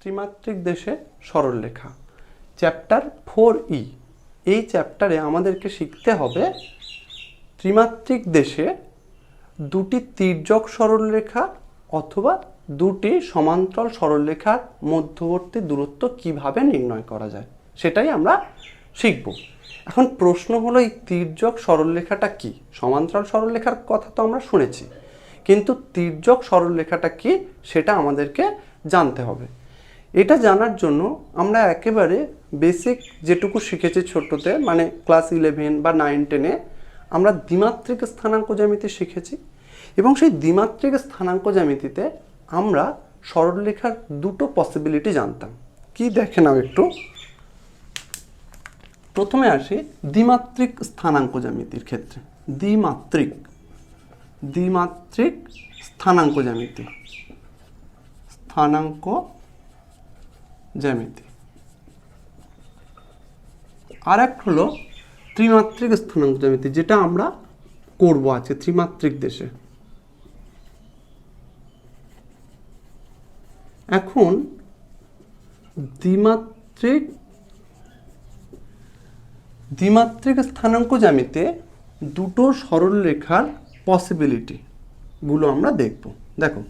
ত্রিমাত্রিক দেশে সরলরেখা চ্যাপ্টার 4E। এই চ্যাপ্টারে আমাদেরকে শিখতে হবে ত্রিমাত্রিক দেশে দুটি তির্যক সরলরেখা অথবা দুটি সমান্তরাল সরলরেখার মধ্যবর্তী দূরত্ব কিভাবে নির্ণয় করা যায় সেটাই আমরা শিখব। এখন প্রশ্ন হলো এই তির্যক সরলরেখাটা কি? সমান্তরাল সরলরেখার কথা তো আমরা শুনেছি, কিন্তু তির্যক সরলরেখাটা কি সেটা আমাদেরকে জানতে হবে। এটা জানার জন্য আমরা একেবারে বেসিক যেটুকু শিখেছি ছোটতে, মানে ক্লাস 11 বা 9-10-এ আমরা দ্বিমাত্রিক স্থানাঙ্ক জ্যামিতি শিখেছি, এবং সেই দ্বিমাত্রিক স্থানাঙ্ক জ্যামিতিতে আমরা সরলরেখার দুটো পসিবিলিটি জানতাম। কি দেখে নাও একটু। প্রথমে আসি দ্বিমাত্রিক স্থানাঙ্ক জ্যামিতির ক্ষেত্রে। দ্বিমাত্রিক স্থানাঙ্ক জ্যামিতি, আর এক হলো ত্রিমাত্রিক স্থানাঙ্ক জ্যামিতি, যেটা আমরা করব আছে ত্রিমাত্রিক দেশে। এখন দ্বিমাত্রিক স্থানাঙ্ক জ্যামিতিতে দুটো সরলরেখার পসিবিলিটিগুলো আমরা দেখব। দেখো,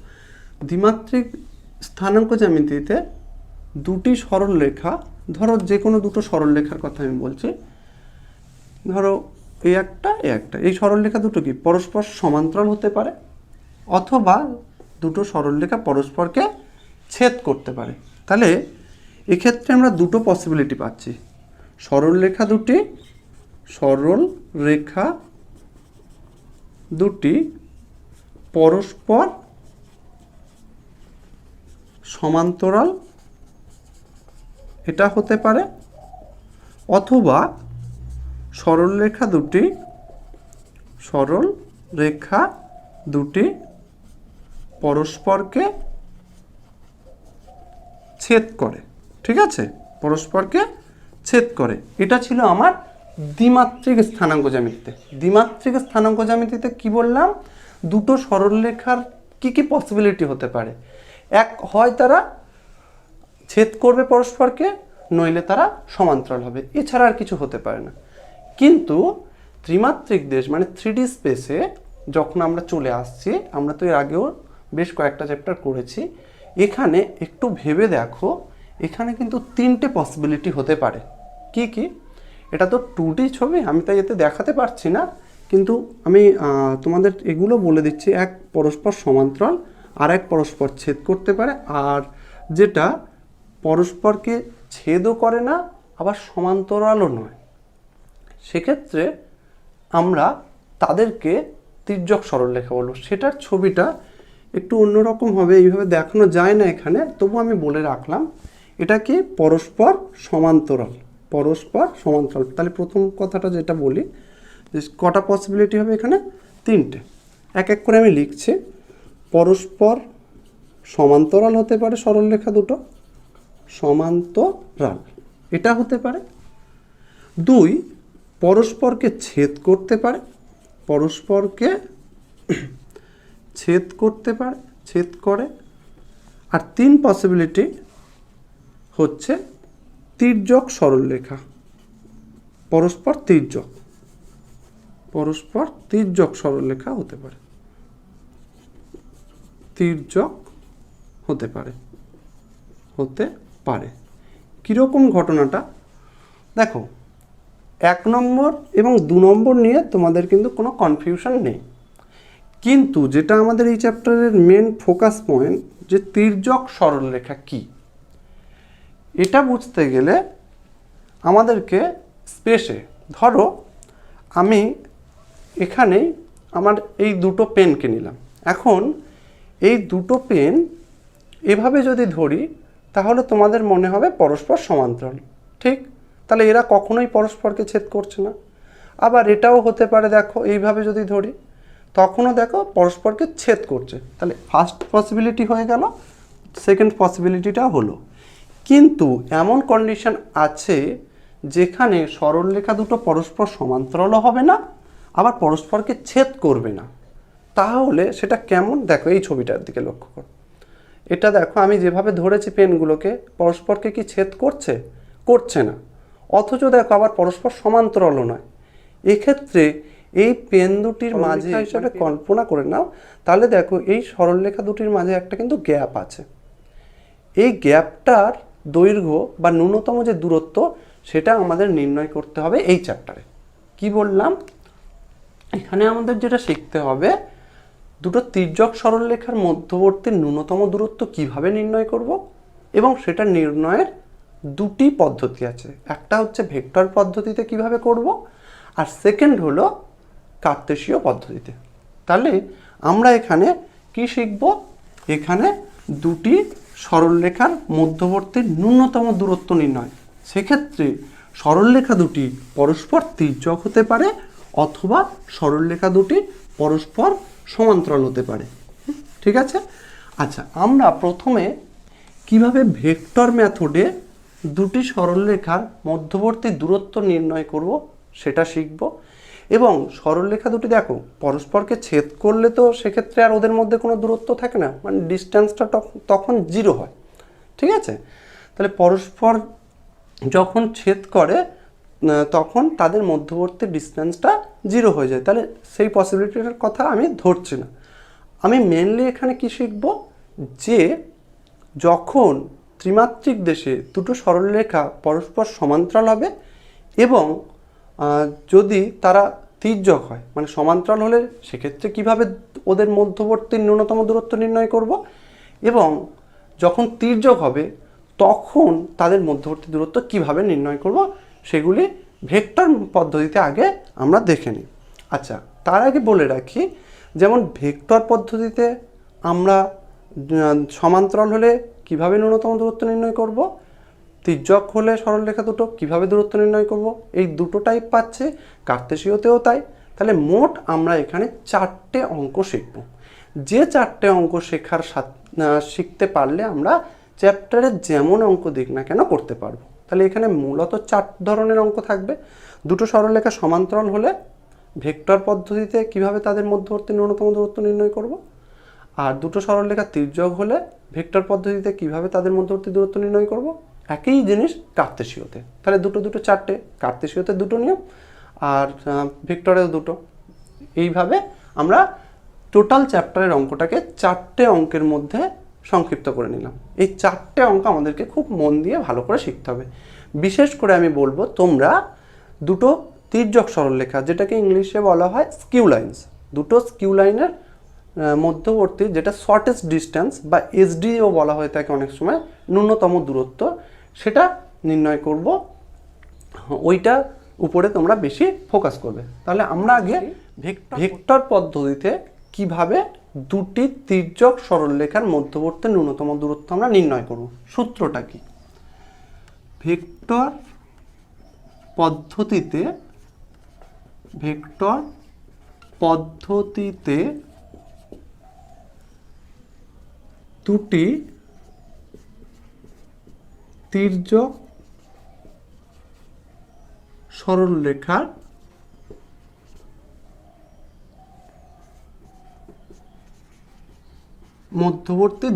দ্বিমাত্রিক স্থানাঙ্ক জ্যামিতিতে দুটি সরলরেখা, ধরো যে কোনো দুটো সরলরেখার কথা আমি বলছি, ধরো এই একটা এই সরলরেখা দুটো কি পরস্পর সমান্তরাল হতে পারে, অথবা দুটো সরলরেখা পরস্পরকে ছেদ করতে পারে। তাহলে এক্ষেত্রে আমরা দুটো পসিবিলিটি পাচ্ছি। সরলরেখা দুটি পরস্পর সমান্তরাল, এটা হতে পারে, অথবা সরলরেখা দুটি পরস্পরকে ছেদ করে। ঠিক আছে, পরস্পরকে ছেদ করে। এটা ছিল আমার দ্বিমাত্রিক স্থানাঙ্ক জ্যামিতিতে। দ্বিমাত্রিক স্থানাঙ্ক জ্যামিতিতে কি বললাম? দুটো সরলরেখার কি কি পসিবিলিটি হতে পারে? এক, হয় তারা ছেদ করবে পরস্পরকে, নইলে তারা সমান্তরাল হবে, এছাড়া আর কিছু হতে পারে না। কিন্তু ত্রিমাত্রিক দেশ মানে 3D স্পেসে যখন আমরা চলে আসছি, আমরা তো এর আগেও বেশ কয়েকটা চ্যাপ্টার করেছি, এখানে একটু ভেবে দেখো, এখানে কিন্তু তিনটে পসিবিলিটি হতে পারে। কি কি? এটা তো 2D ছবি, আমি তাই এতে দেখাতে পারছি না, কিন্তু আমি তোমাদের এগুলো বলে দিচ্ছি। এক, পরস্পর সমান্তরাল, আর এক পরস্পর ছেদ করতে পারে, আর যেটা পরস্পরকে ছেদও করে না আবার সমান্তরালও নয়, সেক্ষেত্রে আমরা তাদেরকে তির্যক সরলরেখা বলবো। সেটার ছবিটা একটু অন্যরকম হবে, এইভাবে দেখানো যায় না এখানে, তবু আমি বলে রাখলাম এটা কি পরস্পর সমান্তরাল। তাহলে প্রথম কথাটা যেটা বলি, যে কটা পসিবিলিটি হবে এখানে? তিনটে। এক এক করে আমি লিখছি। পরস্পর সমান্তরাল হতে পারে সরলরেখা দুটো, সমান্তরাল এটা হতে পারে। 2, পরস্পরকে ছেদ করতে পারে, ছেদ করে। আর 3 পসিবিলিটি হচ্ছে তির্যক সরলরেখা, পরস্পর তির্যক সরলরেখা হতে পারে। কীরকম ঘটনাটা দেখো, 1 নম্বর এবং 2 নম্বর নিয়ে তোমাদের কিন্তু কোনো কনফিউশন নেই, কিন্তু যেটা আমাদের এই চ্যাপ্টারের মেন ফোকাস পয়েন্ট, যে তির্যক সরলরেখা কি, এটা বুঝতে গেলে আমাদেরকে স্পেসে, ধরো আমি এখানেই আমার এই দুটো পেনকে নিলাম। এখন এই দুটো পেন এভাবে যদি ধরি, তাহলে তোমাদের মনে হবে পরস্পর সমান্তরাল, ঠিক? তাহলে এরা কখনোই পরস্পরকে ছেদ করছে না। আবার এটাও হতে পারে, দেখো এইভাবে যদি ধরি, তখনও দেখো পরস্পরকে ছেদ করছে। তাহলে ফার্স্ট পসিবিলিটি হয়ে গেল, সেকেন্ড পসিবিলিটিটা হলো। কিন্তু এমন কন্ডিশন আছে যেখানে সরলরেখা দুটো পরস্পর সমান্তরালও হবে না, আবার পরস্পরকে ছেদ করবে না। তাহলে সেটা কেমন? দেখো এই ছবিটার দিকে লক্ষ্য করো। এটা দেখো আমি যেভাবে ধরেছি পেনগুলোকে, পরস্পরকে কি ছেদ করছে? করছে না। অথচ দেখো আবার পরস্পর সমান্তরালও নয়। এক্ষেত্রে এই পেন দুটির মাঝে হিসাবে কল্পনা করে নাও, তাহলে দেখো এই সরলরেখা দুটির মাঝে একটা কিন্তু গ্যাপ আছে। এই গ্যাপটার দৈর্ঘ্য বা ন্যূনতম যে দূরত্ব সেটা আমাদের নির্ণয় করতে হবে এই চ্যাপ্টারে। কি বললাম? এখানে আমাদের যেটা শিখতে হবে, দুটো তির্যক সরলরেখার মধ্যবর্তী ন্যূনতম দূরত্ব কিভাবে নির্ণয় করব, এবং সেটা নির্ণয়ের দুটি পদ্ধতি আছে। একটা হচ্ছে ভেক্টর পদ্ধতিতে কিভাবে করব, আর সেকেন্ড হলো কার্তেশীয় পদ্ধতিতে। তাহলে আমরা এখানে কি শিখব? এখানে দুটি সরলরেখার মধ্যবর্তী ন্যূনতম দূরত্ব নির্ণয়। সেক্ষেত্রে সরলরেখা দুটি পরস্পর তির্যক হতে পারে অথবা সরলরেখা দুটি পরস্পর সমান্তরাল হতে পারে। ঠিক আছে? আচ্ছা, আমরা প্রথমে কিভাবে ভেক্টর মেথডে দুটি সরলরেখার মধ্যবর্তী দূরত্ব নির্ণয় করব সেটা শিখব। এবং সরলরেখা দুটি দেখো পরস্পরকে ছেদ করলে তো সেক্ষেত্রে আর ওদের মধ্যে কোনো দূরত্ব থাকে না, মানে ডিস্টেন্সটা তখন 0 হয়। ঠিক আছে? তাহলে পরস্পর যখন ছেদ করে তখন তাদের মধ্যবর্তী ডিস্টেন্সটা 0 হয়ে যায়। তাহলে সেই পসিবিলিটিটার কথা আমি ধরছি না। আমি মেনলি এখানে কি শিখব, যে যখন ত্রিমাত্রিক দেশে দুটো সরলরেখা পরস্পর সমান্তরাল হবে এবং যদি তারা তির্যক হয়, মানে সমান্তরাল হলে সেক্ষেত্রে কিভাবে ওদের মধ্যবর্তী ন্যূনতম দূরত্ব নির্ণয় করব, এবং যখন তির্যক হবে তখন তাদের মধ্যবর্তী দূরত্ব কিভাবে নির্ণয় করব, সেগুলি ভেক্টর পদ্ধতিতে আগে আমরা দেখে নিই। আচ্ছা, তার আগে বলে রাখি, যেমন ভেক্টর পদ্ধতিতে আমরা সমান্তরাল হলে কিভাবে ন্যূনতম দূরত্ব নির্ণয় করব, তির্যক হলে সরলরেখা দুটো কিভাবে দূরত্ব নির্ণয় করব, এই দুটো টাইপ পাচ্ছে। কার্তেশীয়তেও তাই। তাহলে মোট আমরা এখানে 4টে অঙ্ক শিখব। যে 4টে অঙ্ক শিখতে পারলে আমরা চ্যাপ্টারে যেমন অঙ্ক দিক না কেন করতে পারবো। তাহলে এখানে মূলত 4 ধরনের অঙ্ক থাকবে। দুটো সরলরেখা সমান্তরাল হলে ভেক্টর পদ্ধতিতে কিভাবে তাদের মধ্যবর্তী ন্যূনতম দূরত্ব নির্ণয় করব, আর দুটো সরলরেখা তির্যক হলে ভেক্টর পদ্ধতিতে কিভাবে তাদের মধ্যবর্তী দূরত্ব নির্ণয় করব। একই জিনিস কার্তেশীয়তে। তাহলে দুটো 4টে, কার্তেশীয়তে 2টো নিয়ম আর ভেক্টরেও 2টো। এইভাবে আমরা টোটাল চ্যাপ্টারের অঙ্কটাকে 4টে অঙ্কের মধ্যে সংক্ষিপ্ত করে নিলাম। এই 4টে অঙ্ক আমাদেরকে খুব মন দিয়ে ভালো করে শিখতে হবে। বিশেষ করে আমি বলবো তোমরা দুটো তির্যক সরলরেখা, যেটাকে ইংলিশে বলা হয় স্কিউ লাইন্স, দুটো স্কিউ লাইনের মধ্যবর্তী, যেটা শর্টেস্ট ডিস্টেন্স বা এসডিও বলা হয়ে থাকে অনেক সময়, ন্যূনতম দূরত্ব, সেটা নির্ণয় করব। ওইটা উপরে তোমরা বেশি ফোকাস করবে। তাহলে আমরা আগে ভেক্টর পদ্ধতিতে কিভাবে দুটি তির্যক সরলরেখার মধ্যবর্তী ন্যূনতম দূরত্ব আমরা নির্ণয় করব, সূত্রটা কি? ভেক্টর পদ্ধতিতে দুটি তির্যক সরলরেখার মধ্যবর্তী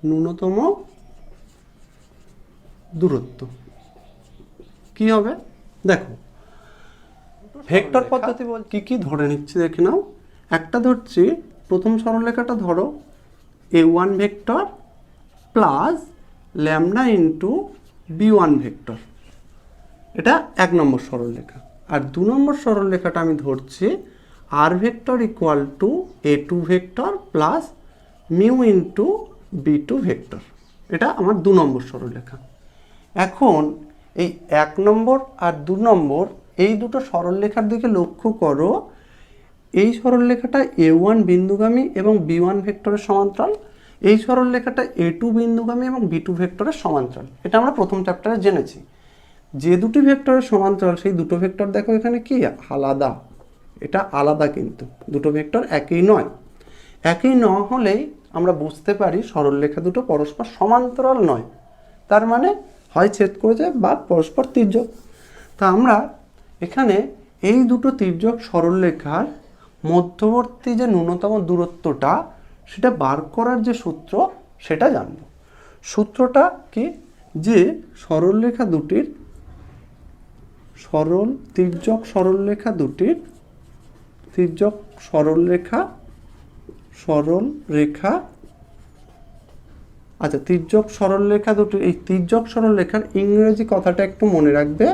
ন্যূনতম দূরত্ব কি হবে? দেখো ভেক্টর পদ্ধতি বল কি ধরে নিচ্ছি দেখে নাও। একটা ধরছি, প্রথম সরলরেখাটা ধরো a1 vector plus lambda into b1 vector, এটা 1 নম্বর সরলরেখা। আর 2 নম্বর সরলরেখাটা আমি ধরছি r vector equal to a2 vector plus mu into b2 vector, এটা আমার 2 নম্বর সরলরেখা। এখন এই 1 নম্বর আর 2 নম্বর এই দুটো সরলরেখার দিকে লক্ষ্য করো। এই সরলরেখাটা a1 বিন্দুগামী এবং b1 ভেক্টরের সমান্তরাল, এই সরলরেখাটা a2 বিন্দুগামী এবং b2 ভেক্টরের সমান্তরাল। এটা আমরা প্রথম চ্যাপ্টারে জেনেছি। যে দুটি ভেক্টরের সমান্তরাল সেই দুটো ভেক্টর দেখো এখানে কি আলাদা, এটা আলাদা, কিন্তু দুটো ভেক্টর একই নয়। একই না হলেই আমরা বুঝতে পারি সরলরেখা দুটো পরস্পর সমান্তরাল নয়, তার মানে হয় ছেদ করে যায় বা পরস্পর তির্যক। তা আমরা এখানে এই দুটো তির্যক সরলরেখার মধ্যবর্তী যে ন্যূনতম দূরত্বটা সেটা বার করার যে সূত্র সেটা জানব। সূত্রটা কি, যে সরলরেখা দুটির তির্যক সরলরেখা দুটির তির্যক সরলরেখা দুটির এই তির্যক সরলরেখার ইংরেজি কথাটা একটু মনে রাখবে,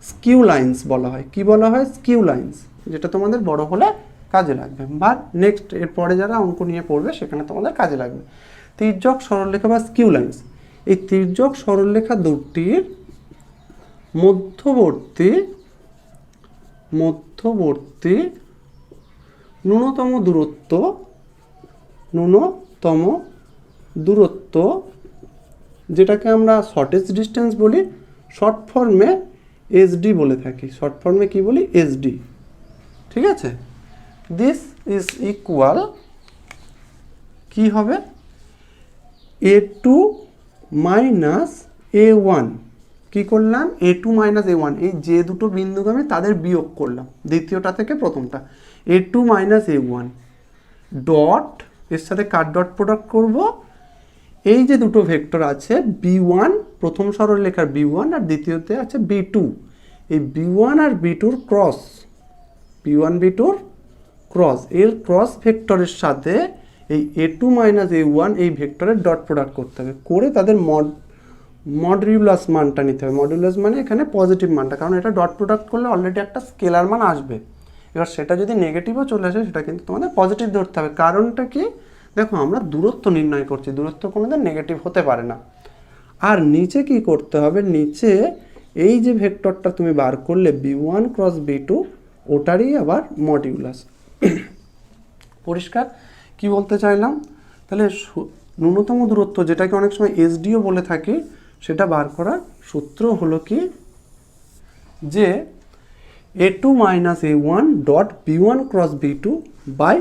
স্কিউ লাইন্স বলা হয়। কি বলা হয়? স্কিউ লাইন্স, যেটা তোমাদের বড় হলে কাজে লাগবে বা নেক্সট এরপরে যারা অঙ্ক নিয়ে পড়বে সেখানে তোমাদের কাজে লাগবে। তির্যক সরলরেখা বা স্কিউ লাইন্স, এই তির্যক সরলরেখা দুটির মধ্যবর্তী ন্যূনতম দূরত্ব যেটাকে আমরা শর্টেস্ট ডিস্টেন্স বলি, শর্ট ফর্মে এসডি বলে থাকি। শর্ট ফর্মে কি বলি? এসডি। ঠিক আছে, দিস ইজ ইকুয়াল কি হবে? A2 minus A1। কি করলাম? A2 মাইনাস A1, এই যে দুটো বিন্দুকে আমি তাদের বিয়োগ করলাম দ্বিতীয়টা থেকে প্রথমটা। A2 মাইনাস A1 ডট, এর সাথে কার ডট প্রোডাক্ট করব? এই যে দুটো ভেক্টর আছে B1, প্রথম সরলরেখার B1 আর দ্বিতীয়তে আছে B2, এই B1 আর B2 cross, B1 B2 cross, এর ক্রস ভেক্টরের সাথে এই A2 মাইনাস A1 এই ভেক্টরের ডট প্রোডাক্ট করতে হবে, করে তাদের মডুলাস মানটা নিতে হবে। মডুলাস মানে এখানে পজিটিভ মানটা, কারণ এটা ডট প্রোডাক্ট করলে অলরেডি একটা স্কেলার মান আসবে। এবার সেটা যদি নেগেটিভও চলে আসে সেটা কিন্তু তোমাদের পজিটিভ ধরতে হবে। কারণটা কি? দেখো, আমরা দূরত্ব নির্ণয় করছি, দূরত্ব কোনোদিন নেগেটিভ হতে পারে না। আর নিচে কি করতে হবে? নিচে এই যে ভেক্টরটা তুমি বার করলে B1 ক্রস B2, ওটারই আবার মডিউলাস। পরিষ্কার কি বলতে চাইলাম? তাহলে ন্যূনতম দূরত্ব, যেটাকে অনেক সময় এসডিও বলে থাকি, সেটা বার করার সূত্র হলো কি, যে A2 minus A1 dot B1 cross B2 by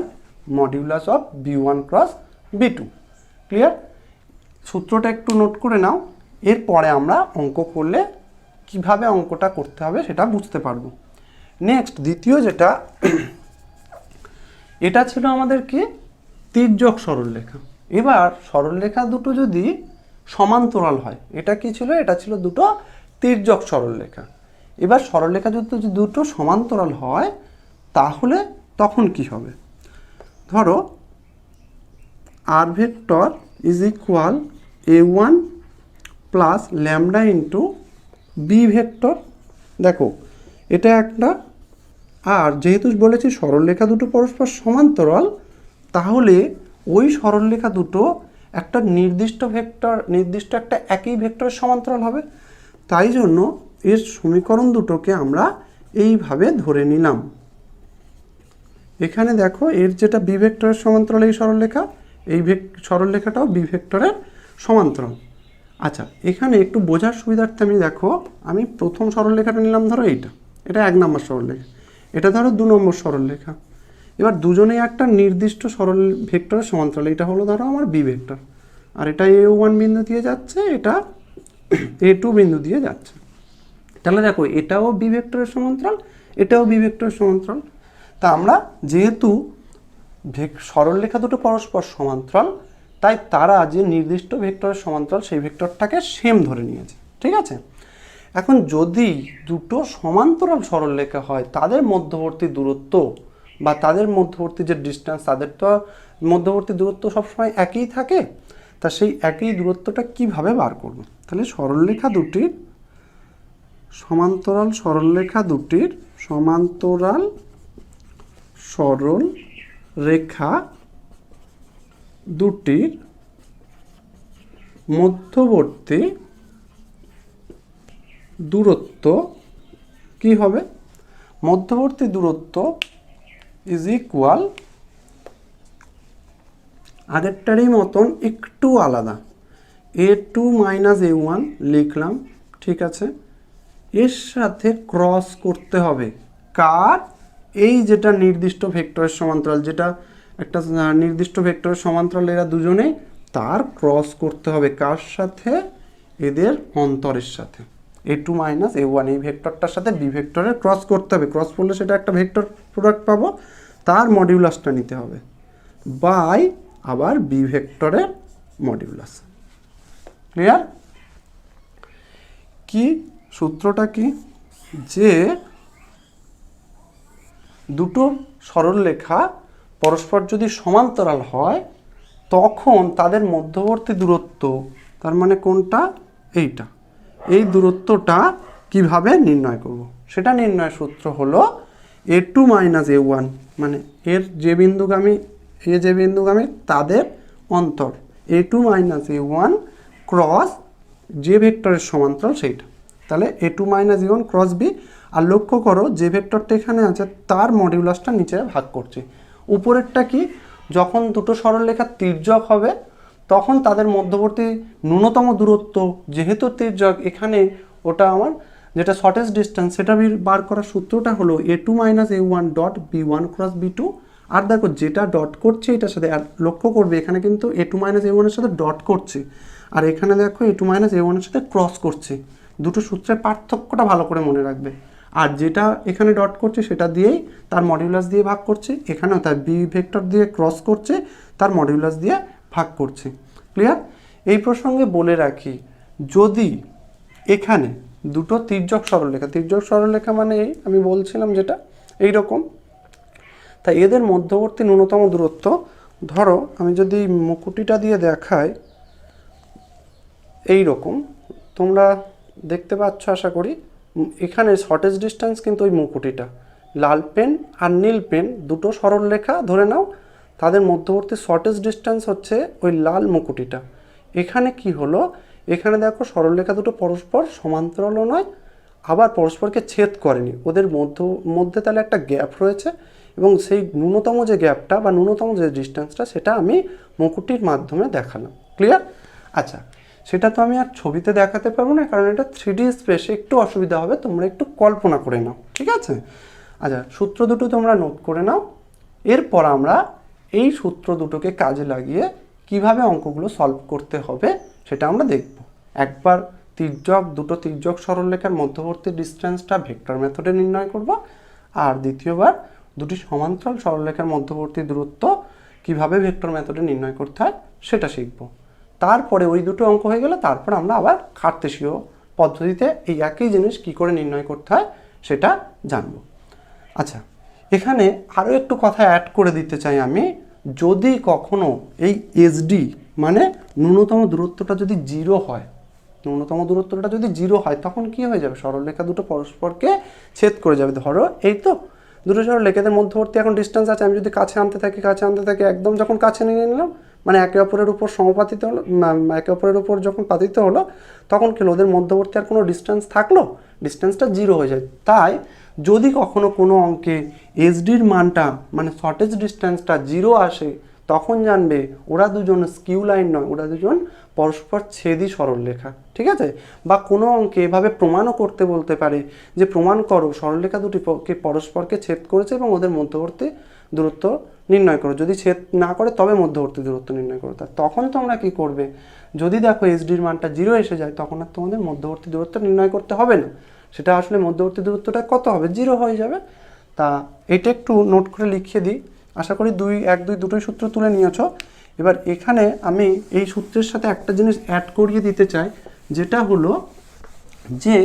modulus of B1 cross B2। Clear? সূত্রটা একটু নোট করে নাও, এরপরে আমরা অঙ্ক করলে কিভাবে অঙ্কটা করতে হবে সেটা বুঝতে পারবো। নেক্সট দ্বিতীয় যেটা, এটা ছিল আমাদের কি? তির্যক সরলরেখা। এবার সরলরেখা দুটো যদি সমান্তরাল হয়, এটা কি ছিল? এটা ছিল দুটো তির্যক সরলরেখা। এবার সরলরেখা যদি দুটো সমান্তরাল হয় তাহলে তখন কি হবে? ধরো r vector is equal A1 plus lambda into b vector. দেখো এটা একটা, আর যেহেতু বলেছি সরলরেখা দুটো পরস্পর সমান্তরাল, তাহলে ওই সরলরেখা দুটো একটা নির্দিষ্ট একটা একই ভেক্টরের সমান্তরাল হবে। তাই জন্য এর সমীকরণ দুটোকে আমরা এইভাবে ধরে নিলাম। এখানে দেখো, এর যেটা বি ভেক্টরের সমান্তরাল এই সরলরেখা, এই সরলরেখাটাও বি ভেক্টরের সমান্তরাল। আচ্ছা, এখানে একটু বোঝার সুবিধার্থে আমি প্রথম সরলরেখাটা নিলাম, ধরো এটা 1 নম্বর সরলরেখা, এটা ধরো 2 নম্বর সরলরেখা। এবার দুজনেই একটা নির্দিষ্ট সরল ভেক্টরের সমান্তরাল। এটা হলো ধরো আমার বি ভেক্টর, আর এটা A1 বিন্দু দিয়ে যাচ্ছে, এটা A2 বিন্দু দিয়ে যাচ্ছে। তাহলে দেখো, এটাও বি ভেক্টরের সমান্তরাল, এটাও বি ভেক্টরের সমান্তরাল। তা আমরা যেহেতু সরলরেখা দুটো পরস্পর সমান্তরাল, তাই তারা যে নির্দিষ্ট ভেক্টরের সমান্তরাল সেই ভেক্টরটাকে সেম ধরে নিয়েছে। ঠিক আছে? এখন যদি দুটো সমান্তরাল সরলরেখা হয়, তাদের মধ্যবর্তী দূরত্ব বা তাদের মধ্যবর্তী যে ডিস্টেন্স, তাদের তো মধ্যবর্তী দূরত্ব সবসময় একই থাকে। তা সেই একই দূরত্বটা কিভাবে বার করব? তাহলে সমান্তরাল সরলরেখা দুটির মধ্যবর্তী দূরত্ব কি হবে? মধ্যবর্তী দূরত্ব ইজ ইকুয়াল, আগেরটারই মতন একটু আলাদা, A2 মাইনাস A1 লিখলাম। ঠিক আছে, এর সাথে ক্রস করতে হবে কার? এই যেটা নির্দিষ্ট ভেক্টরের সমান্তরাল, যেটা একটা নির্দিষ্ট ভেক্টরের সমান্তরাল, এরা দুজনেই, তার ক্রস করতে হবে কার সাথে? এদের অন্তরের সাথে। এ টু মাইনাস এ ওয়ান, এই ভেক্টরটার সাথে বি ভেক্টরের ক্রস করতে হবে, ক্রস করলে সেটা একটা ভেক্টর প্রোডাক্ট পাবো, তার মডিউলাসটা নিতে হবে বাই আবার বি ভেক্টরের মডিউলাস। ক্লিয়ার? কি সূত্রটা কি, যে দুটো সরলরেখা পরস্পর যদি সমান্তরাল হয় তখন তাদের মধ্যবর্তী দূরত্ব, তার মানে কোনটা, এইটা, এই দূরত্বটা কিভাবে নির্ণয় করব, সেটা নির্ণয়ের সূত্র হলো a two minus a one, মানে এর যে বিন্দুগামী, এ যে বিন্দুগামী তাদের অন্তর এ two minus a one cross যে ভেক্টরের সমান্তরাল সেইটা। তাহলে এ two minus a one cross B, আর লক্ষ্য করো যে ভেক্টরটা এখানে আছে তার মডিউলাসটা নিচে ভাগ করছি। উপরেরটা কি, যখন দুটো সরলরেখা তির্যক হবে তখন তাদের মধ্যবর্তী ন্যূনতম দূরত্ব, যেহেতু তির্যক এখানে ওটা আমার যেটা শর্টেস্ট ডিস্টেন্স, সেটা বার করার সূত্রটা হলো a two minus a one dot b one cross b two. আর দেখো যেটা ডট করছে এটার সাথে, আর লক্ষ্য করবে এখানে কিন্তু এ টু মাইনাস এ ওয়ানের সাথে ডট করছে, আর এখানে দেখো এ টু মাইনাস এ ওয়ানের সাথে ক্রস করছে। দুটো সূত্রের পার্থক্যটা ভালো করে মনে রাখবে। আর যেটা এখানে ডট করছে সেটা দিয়েই তার মডিউলাস দিয়ে ভাগ করছে, এখানেও তার বি ভেক্টর দিয়ে ক্রস করছে, তার মডিউলাস দিয়ে ভাগ করছে। ক্লিয়ার? এই প্রসঙ্গে বলে রাখি, যদি এখানে দুটো তির্যক সরলরেখা, তির্যক সরলরেখা মানে এই আমি বলছিলাম যেটা এই রকম, তাই এদের মধ্যবর্তী ন্যূনতম দূরত্ব, ধরো আমি যদি মুকুটিটা দিয়ে দেখাই এই রকম, তোমরা দেখতে পাচ্ছ আশা করি, এখানে শর্টেজ ডিস্টেন্স কিন্তু ওই মুকুটিটা, লাল পেন আর নীল পেন দুটো সরলরেখা ধরে নাও, তাদের মধ্যবর্তী শর্টেজ ডিস্টেন্স হচ্ছে ওই লাল মুকুটিটা। এখানে কি হলো, এখানে দেখো সরলরেখা দুটো পরস্পর সমান্তরালও নয়, আবার পরস্পরকে ছেদ করেনি, ওদের মধ্যে তাহলে একটা গ্যাপ রয়েছে, এবং সেই ন্যূনতম যে গ্যাপটা বা ন্যূনতম যে ডিস্টেন্সটা সেটা আমি মুকুটির মাধ্যমে দেখালাম। ক্লিয়ার? আচ্ছা, সেটা তো আমি আর ছবিতে দেখাতে পারবো না, কারণ এটা 3D স্পেসে একটু অসুবিধা হবে, তোমরা একটু কল্পনা করে নাও, ঠিক আছে? আচ্ছা, সূত্র দুটো তোমরা নোট করে নাও। এরপর আমরা এই সূত্র দুটোকে কাজে লাগিয়ে কিভাবে অঙ্কগুলো সলভ করতে হবে সেটা আমরা দেখব। একবার দুটো তির্যক সরলরেখার মধ্যবর্তী ডিস্টেন্সটা ভেক্টর মেথডে নির্ণয় করব, আর দ্বিতীয়বার দুটি সমান্তরাল সরলরেখার মধ্যবর্তী দূরত্ব কিভাবে ভেক্টর মেথডে নির্ণয় করতে হয় সেটা শিখব। তারপরে ওই দুটো অঙ্ক হয়ে গেলে তারপর আমরা আবার কার্তেশীয় পদ্ধতিতে এই একই জিনিস কি করে নির্ণয় করতে হয় সেটা জানব। আচ্ছা, এখানে আরও একটু কথা অ্যাড করে দিতে চাই আমি, যদি কখনো এই এসডি মানে ন্যূনতম দূরত্বটা যদি জিরো হয়, ন্যূনতম দূরত্বটা যদি জিরো হয় তখন কি হয়ে যাবে, সরলরেখা দুটো পরস্পরকে ছেদ করে যাবে। ধরো এই তো দুটো সরলরেখাদের মধ্যবর্তী এখন ডিস্টেন্স আছে, আমি যদি কাছে আনতে থাকি একদম যখন কাছে নিয়ে নিলাম, মানে একে অপরের উপর সমাপাতিত হলো, একে অপরের উপর যখন পাতিত হলো তখন কি ওদের মধ্যবর্তী আর কোনো ডিস্টেন্স থাকলো, ডিস্টেন্সটা জিরো হয়ে যায়। তাই যদি কখনো কোনো অঙ্কে এসডির মানটা মানে শর্টেজ ডিস্টেন্সটা জিরো আসে তখন জানবে ওরা দুজন স্কিউ লাইন নয়, ওরা দুজন পরস্পর ছেদি সরলরেখা, ঠিক আছে? বা কোনো অঙ্কে এভাবে প্রমাণও করতে বলতে পারে যে প্রমাণ করো সরলরেখা দুটি পরস্পরকে ছেদ করেছে এবং ওদের মধ্যবর্তী দূরত্ব নির্ণয় করো, যদি ছেদ না করে তবে মধ্যবর্তী দূরত্ব নির্ণয় করো। তখন তোমরা কি করবে, যদি দেখো এসডির মানটা জিরো এসে যায় তখন আর তোমাদের মধ্যবর্তী দূরত্ব নির্ণয় করতে হবে না, সেটা আসলে মধ্যবর্তী দূরত্বটা কত হবে, জিরো হয়ে যাবে। তা এটা একটু নোট করে লিখিয়ে দিই, আশা করি 1, 2 দুটোই সূত্র তুলে নিয়েছো। এবার এখানে আমি এই সূত্রের সাথে একটা জিনিস অ্যাড করিয়ে দিতে চাই, যেটা হলো যে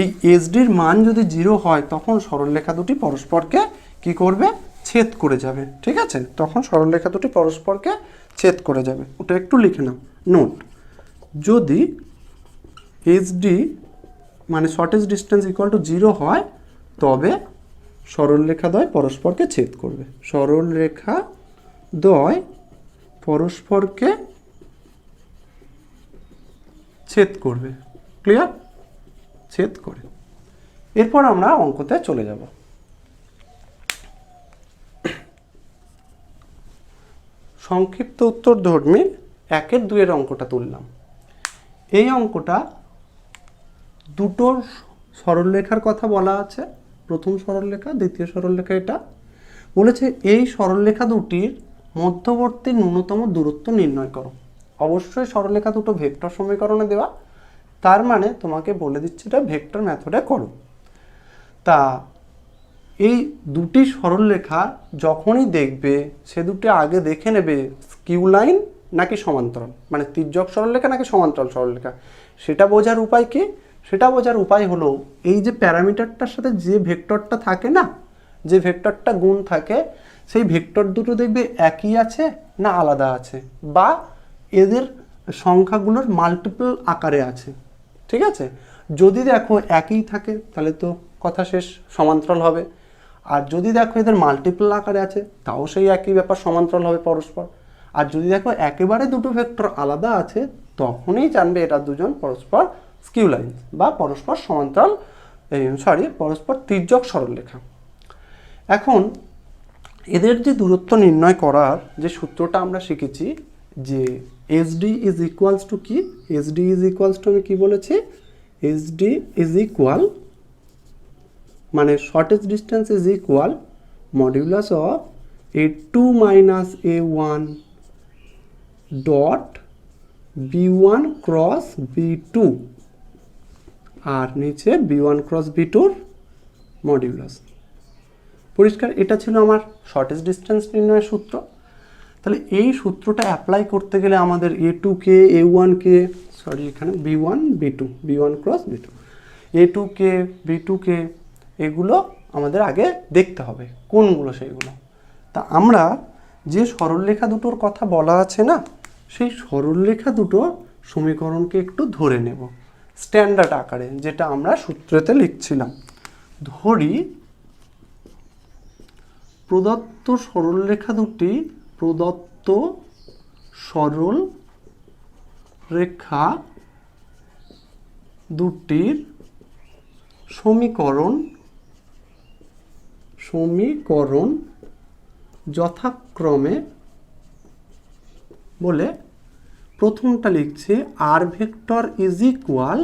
এই এসডির মান যদি জিরো হয় তখন সরলরেখা দুটি পরস্পরকে কি করবে, ছেদ করে যাবে, ঠিক আছে? তখন সরলরেখা দুটি পরস্পরকে ছেদ করে যাবে, ওটা একটু লিখে নাও নোট। যদি এসডি মানে shortage distance equal to zero হয় তবে সরলরেখা দ্বয় পরস্পরকে ছেদ করবে, সরলরেখা দ্বয় পরস্পরকে ছেদ করবে। ক্লিয়ার? ছেদ করে। এরপর আমরা অঙ্কতে চলে যাব। সংক্ষিপ্ত উত্তরধর্মী 1 2 অঙ্কটা তুললাম। এই অঙ্কটা দুটো সরলরেখার কথা বলা আছে, প্রথম সরলরেখা দ্বিতীয় সরলরেখা। এটা বলেছে এই সরলরেখা দুটির মধ্যবর্তী ন্যূনতম দূরত্ব নির্ণয় করো। অবশ্যই সরলরেখা দুটো ভেক্টর সমীকরণে দেওয়া, তার মানে তোমাকে বলে দিচ্ছে এটা ভেক্টর মেথডে করো। তা এই দুটি সরলরেখা যখনই দেখবে সে দুটি আগে দেখে নেবে স্কিউ লাইন নাকি সমান্তরাল, মানে তির্যক সরলরেখা নাকি সমান্তরাল সরলরেখা। সেটা বোঝার উপায় কি? সেটা বোঝার উপায় হলো এই যে প্যারামিটারটার সাথে যে ভেক্টরটা থাকে না, যে ভেক্টরটা গুণ থাকে, সেই ভেক্টর দুটো দেখবে একই আছে না আলাদা আছে, বা এদের সংখ্যাগুলোর মাল্টিপল আকারে আছে। ঠিক আছে, যদি দেখো একই থাকে তাহলে তো কথা শেষ, সমান্তরাল হবে। আর যদি দেখো এদের মাল্টিপল আকারে আছে তাও সেই একই ব্যাপার, সমান্তরাল হবে পরস্পর। আর যদি দেখো একেবারে দুটো ভেক্টর আলাদা আছে তখনই জানবে এটা দুজন পরস্পর স্কিউ লাইন বা পরস্পর সমান্তরাল, পরস্পর তির্যক সরলরেখা। এখন এদের যে দূরত্ব নির্ণয় করার যে সূত্রটা আমরা শিখেছি, যে এসডি ইজ ইকুয়ালস টু কি, এসডি ইজ ইকুয়ালস টু আমি কি বলেছি, এসডি ইজ ইকুয়াল মানে shortest distance is equal modulus of a2 minus a1 dot b1 cross b2 আর নিচে b1 ক্রস b2 মডিউলাস। পরিষ্কার? এটা ছিল আমার শর্টেস্ট ডিস্টেন্স নির্ণয়ের সূত্র। তাহলে এই সূত্রটা অ্যাপ্লাই করতে গেলে আমাদের a2কে a1কে এখানে b1 b2 b1 cross b2 a2কে b2কে এগুলো আমাদের আগে দেখতে হবে কোনগুলো সেইগুলো। তা আমরা যে সরলরেখা দুটোর কথা বলা আছে না, সেই সরলরেখা দুটোর সমীকরণকে একটু ধরে নেব স্ট্যান্ডার্ড আকারে, যেটা আমরা সূত্রেতে লিখছিলাম। ধরি প্রদত্ত সরলরেখা দুটি, প্রদত্ত সরল রেখা দুটির সমীকরণ যথাক্রমে বলে প্রথমটা লিখছে r vector is equal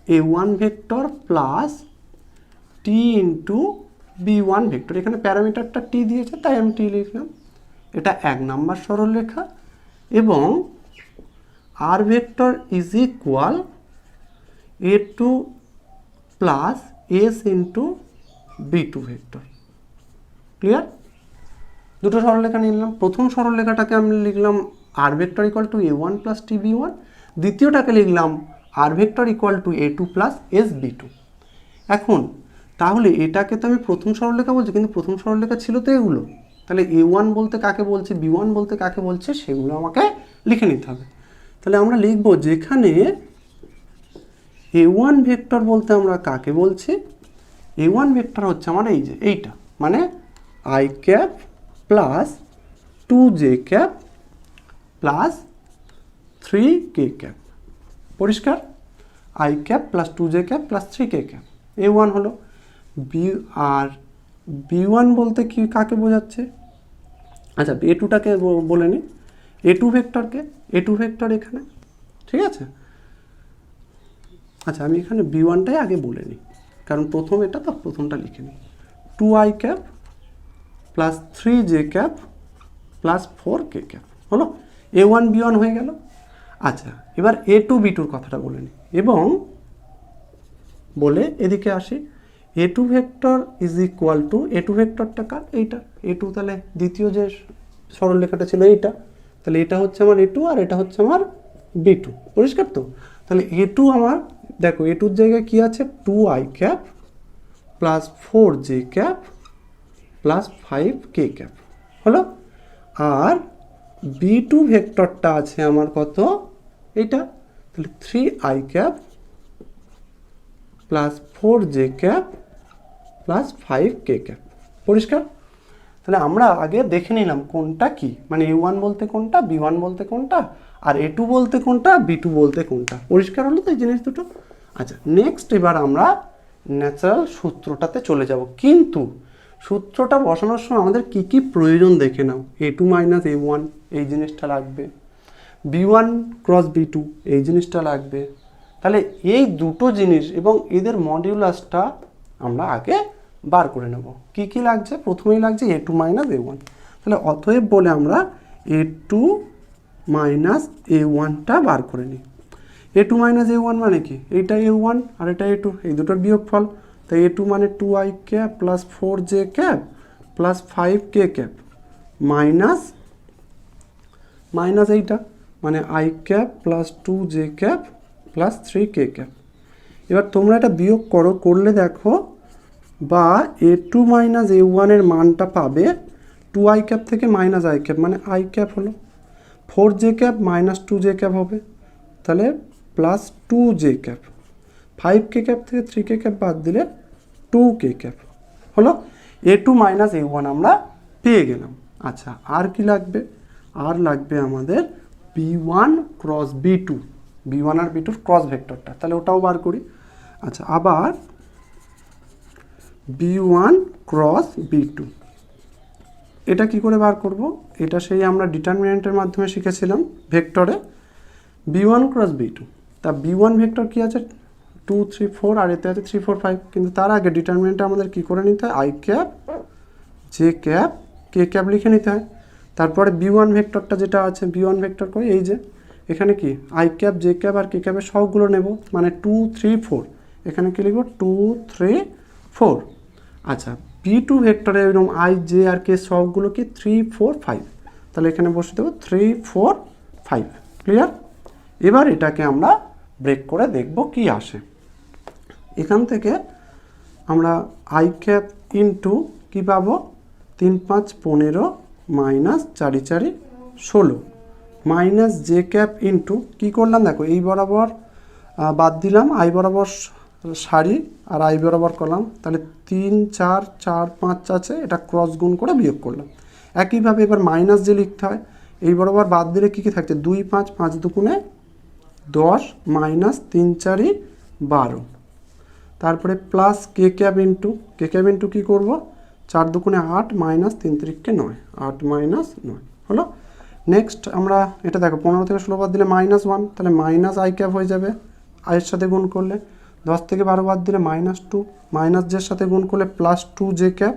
a1 vector plus t into b1 vector. এখানে প্যারামিটারটা টি দিয়েছে তাই আমি টি লিখলাম। এটা 1 নম্বর সরলরেখা। এবং r vector is equal a2 plus s into b2 vector. Clear? দুটো সরলরেখা নিলাম। প্রথম সরলরেখাটাকে আমি লিখলাম r vector equal to a1 plus t b1, দ্বিতীয়টাকে লিখলাম r vector equal to a2 plus s b2। এখন তাহলে এটাকে তো আমি প্রথম সরলরেখা বলছি, কিন্তু প্রথম সরলরেখা ছিল তো এগুলো। তাহলে a1 বলতে কাকে বলছে, b1 বলতে কাকে বলছে, সেগুলো আমাকে লিখে নিতে হবে। তাহলে আমরা লিখব যেখানে a1 ভেক্টর বলতে আমরা কাকে বলছি, a1 ভেক্টর হচ্ছে আমার এই যে এইটা, মানে i cap plus 2j cap plus 3k cap. পরিষ্কার? i cap plus 2j cap plus 3k cap a1 হলো। আর b1 বলতে কি কাকে বোঝাচ্ছে? আচ্ছা, a2টাকে বলে নিই, a2 ভেক্টরকে, a2 ভেক্টর এখানে। ঠিক আছে? আচ্ছা, আমি এখানে b1টাই আগে বলে নিই, কারণ প্রথম এটা তো, প্রথমটা লিখে নিই। 2i cap plus 3j cap plus 4k cap হলো। a1 b1 হয়ে গেল। আচ্ছা, এবার a2 b2র কথাটা বলে নিই এবং বলে এদিকে আসি। a2 vector is equal to, a2 ভেক্টরটা কার? এইটা a2। তাহলে দ্বিতীয় যে সরলরেখাটা ছিল এইটা, তাহলে এটা হচ্ছে আমার a2 আর এটা হচ্ছে আমার b2। পরিষ্কার তো? তাহলে a2 আমার, দেখো a2র জায়গায় কি আছে, 2i cap plus 4j cap plus 5k cap হলো। আর b2 ভেক্টরটা আছে আমার কত, এইটা। তাহলে 3i cap plus 4j cap plus 5k cap. পরিষ্কার? তাহলে আমরা আগে দেখে নিলাম কোনটা কি, মানে a1 বলতে কোনটা, b1 বলতে কোনটা, আর a2 বলতে কোনটা, b2 বলতে কোনটা। পরিষ্কার হলো তো এই জিনিস দুটো? আচ্ছা, নেক্সট এবার আমরা ন্যাচারাল সূত্রটাতে চলে যাব। কিন্তু সূত্রটা বসানোর সময় আমাদের কি কি প্রয়োজন দেখে নাও। a2 মাইনাস a1 এই জিনিসটা লাগবে, b1 ক্রস b2 এই জিনিসটা লাগবে। তাহলে এই দুটো জিনিস এবং এদের মডিউলাসটা আমরা আগে বার করে নেব। কি কি লাগছে? প্রথমেই লাগছে a2 মাইনাস a1। তাহলে অতএব বলে আমরা a2 মাইনাস a1টা বার করে নিই। এ টু মাইনাস এ ওয়ান মানে কি, এইটা এ ওয়ান আর এটা এ টু, এই দুটোর বিয়োগফল। তাই এ টু মানে 2i cap plus 4j cap plus 5k cap minus minus এইটা মানে i cap plus 2j cap plus 3k cap. এবার তোমরা এটা বিয়োগ করো, করলে দেখো বা এ টু মাইনাস এ ওয়ানের মানটা পাবে 2i ক্যাপ থেকে মাইনাস i ক্যাপ মানে i ক্যাপ হলো, 4j cap minus 2j cap হবে, তাহলে plus 2j cap, 5k cap থেকে 3k ক্যাপ বাদ দিলে 2k ক্যাপ হলো। A two minus a one আমরা পেয়ে গেলাম। আচ্ছা আর কি লাগবে, আর লাগবে আমাদের b1 ক্রস b2, b1 আর b2 ক্রস ভেক্টরটা, তাহলে ওটাও বার করি। আচ্ছা আবার b1 ক্রস b2 এটা কি করে বার করব, এটা সেই আমরা ডিটারমিনেন্টের মাধ্যমে শিখেছিলাম ভেক্টরে, b1 ক্রস b2। তা b1 ভেক্টর কি আছে 2 3 4 আর এতে আছে 3 4 5, কিন্তু তার আগে ডিটারমিনেন্টে আমাদের কি করে নিতে হয়, i cap J cap K cap লিখে নিতে হয়। তারপরে b1 ভেক্টরটা যেটা আছে, b1 ভেক্টর করে এই যে এখানে কি i ক্যাপ জে ক্যাপ আর কে ক্যাপের সবগুলো নেব, মানে 2 3 4, এখানে কি লিখব 2 3 4। আচ্ছা b2 ভেক্টরে এরকম i জে আর কে সবগুলো কি 3 4 5, তাহলে এখানে বসে দেবো 3 4 5। ক্লিয়ার? এবার এটাকে আমরা ব্রেক করে দেখব কি আসে। এখান থেকে আমরা i ক্যাপ ইন্টু কী পাবো 3 5 15 minus 4 4 16 minus J cap into কী করলাম দেখো, এই বরাবর বাদ দিলাম, আই বরাবর সারি আর আই বরাবর করলাম, তাহলে 3 4 4 5 আছে, এটা ক্রস গুণ করে বিয়োগ করলাম। একইভাবে এবার মাইনাস যে লিখতে হয়, এই বরাবর বাদ দিলে কী কী থাকছে 2 5 5 দুগুণে 10 মাইনাস 3 4 12, তারপরে প্লাস কে ক্যাপ ইন্টু কী করবো 4 দুগুণে 8 মাইনাস 3 3কে 9, 8 মাইনাস 9 হলো। নেক্সট আমরা এটা দেখো 15 থেকে 16 বাদ দিলে মাইনাস 1, তাহলে মাইনাস আই ক্যাপ হয়ে যাবে আয়ের সাথে গুণ করলে, 10 থেকে 12 বাদ দিলে মাইনাস 2, মাইনাস জের সাথে গুণ করলে প্লাস 2 জে ক্যাপ,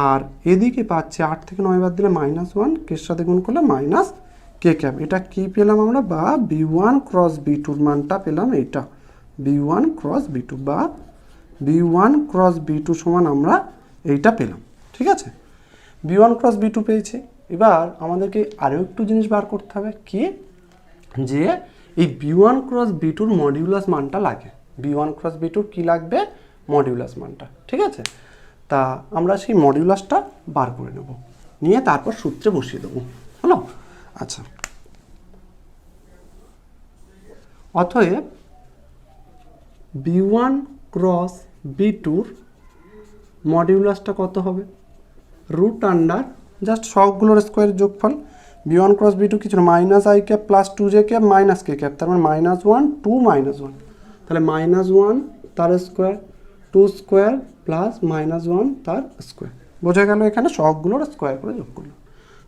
আর এদিকে পাচ্ছি 8 থেকে 9 বাদ দিলে মাইনাস 1, কের সাথে গুণ করলে মাইনাস কে ক্যাপ। এটা কি পেলাম আমরা, বা b1 ক্রস b2 মানটা পেলাম, এইটা b1 ক্রস b2 বা b1 ক্রস b2 সমান আমরা এইটা পেলাম। ঠিক আছে, b1 ক্রস b2 পেয়েছি। এবার আমাদেরকে আরও একটু জিনিস বার করতে হবে, কি যে এই b1 ক্রস b2 মডিউলাস মানটা লাগে, b1 ক্রস b2 কি লাগবে মডিউলাস মানটা। ঠিক আছে, তা আমরা সেই মডিউলাসটা বার করে নেব, নিয়ে তারপর সূত্রে বসিয়ে দেবো হলো। আচ্ছা অতএব b1 ক্রস b2 মডিউলাসটা কত হবে, রুট আন্ডার জাস্ট সবগুলোর স্কোয়ারের যোগফল। b1 ক্রস b2 কিছু না minus i cap plus 2j cap minus K cap, তার মানে মাইনাস 1 2 মাইনাস 1, তাহলে মাইনাস 1 তার স্কোয়ার 2 স্কোয়ার প্লাস মাইনাস 1 তার স্কোয়ার। বোঝা গেল, এখানে সবগুলোর স্কোয়ার করে যোগ করলাম,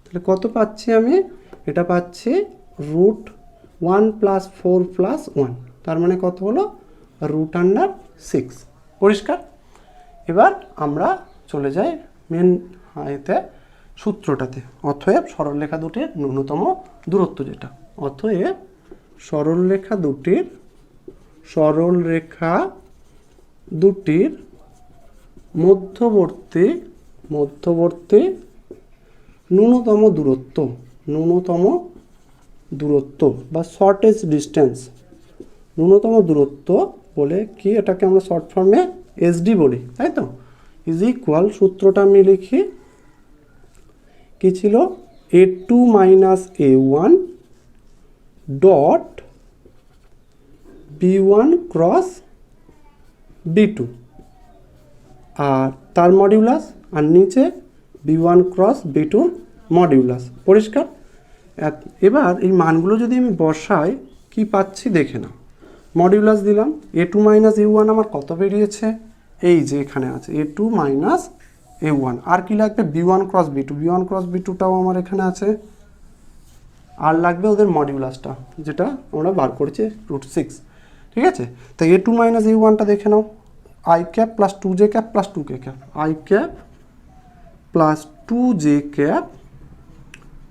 তাহলে কত পাচ্ছি আমি, এটা পাচ্ছি রুট 1 প্লাস 4 প্লাস 1, তার মানে কত হলো রুট আন্ডার 6। পরিষ্কার? এবার আমরা চলে যাই মেন এতে সূত্রটাতে, অতএব সরলরেখা দুটির ন্যূনতম দূরত্ব যেটা, অতএব সরলরেখা দুটির মধ্যবর্তী ন্যূনতম দূরত্ব বা শর্টেজ ডিস্টেন্স, ন্যূনতম দূরত্ব বলে কি, এটাকে আমরা শর্ট ফর্মে এসডি বলি, তাই তো, ইজ ইকুয়াল, সূত্রটা আমি লিখি কি ছিল, a2 minus a1 dot b1 cross b2 আর তার মডিউলাস, আর নিচে b1 ক্রস b2 মডিউলাস। পরিষ্কার? এবার এই মানগুলো যদি আমি বসাই কি পাচ্ছি দেখে নাও, মডিউলাস দিলাম, a2 মাইনাস a1 আমার কত বেরিয়েছে, এই যে এখানে আছে a2 মাইনাস a1, আর কি লাগবে b1 ক্রস b2টাও আমার এখানে আছে, আর লাগবে ওদের মডিউলাসটা যেটা আমরা বার করেছি রুট 6। ঠিক আছে, তাই a2 মাইনাস a1টা দেখে নাও, i cap plus 2j cap plus 2k cap, i cap plus 2j cap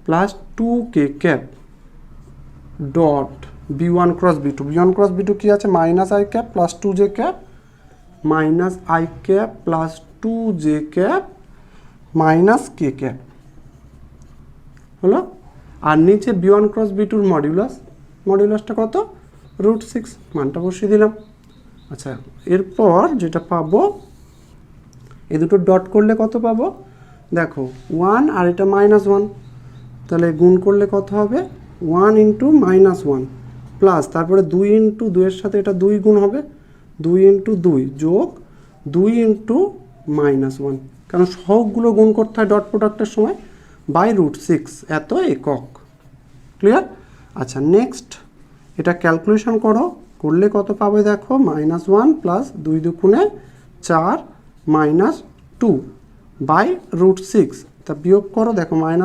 plus 2k cap dot b one cross b two কী আছে minus i cap plus two j cap minus i cap plus two j cap minus K cap হলো। আর নিচে b one cross বি টুর মডিউলাসটা কত √6 মানটা বসিয়ে দিলাম। আচ্ছা এরপর যেটা পাবো এই দুটো ডট করলে কত পাবো দেখো 1 আর এটা -1 তাহলে গুণ করলে কত হবে 1 × -1 প্লাস তারপরে 2 × 2 এর সাথে এটা 2 গুণ হবে 2 × 2 যোগ 2 × -1 কারণ সহগগুলো গুণ করতে হয় ডট প্রোডাক্টের সময় বাই √6 এত একক। ক্লিয়ার? আচ্ছা নেক্সট এটা ক্যালকুলেশন করলে কত পাবে দেখো -1 প্লাস 2 দুগুণে 4 -2 বাই √6 তা বিয়োগ করো দেখো -1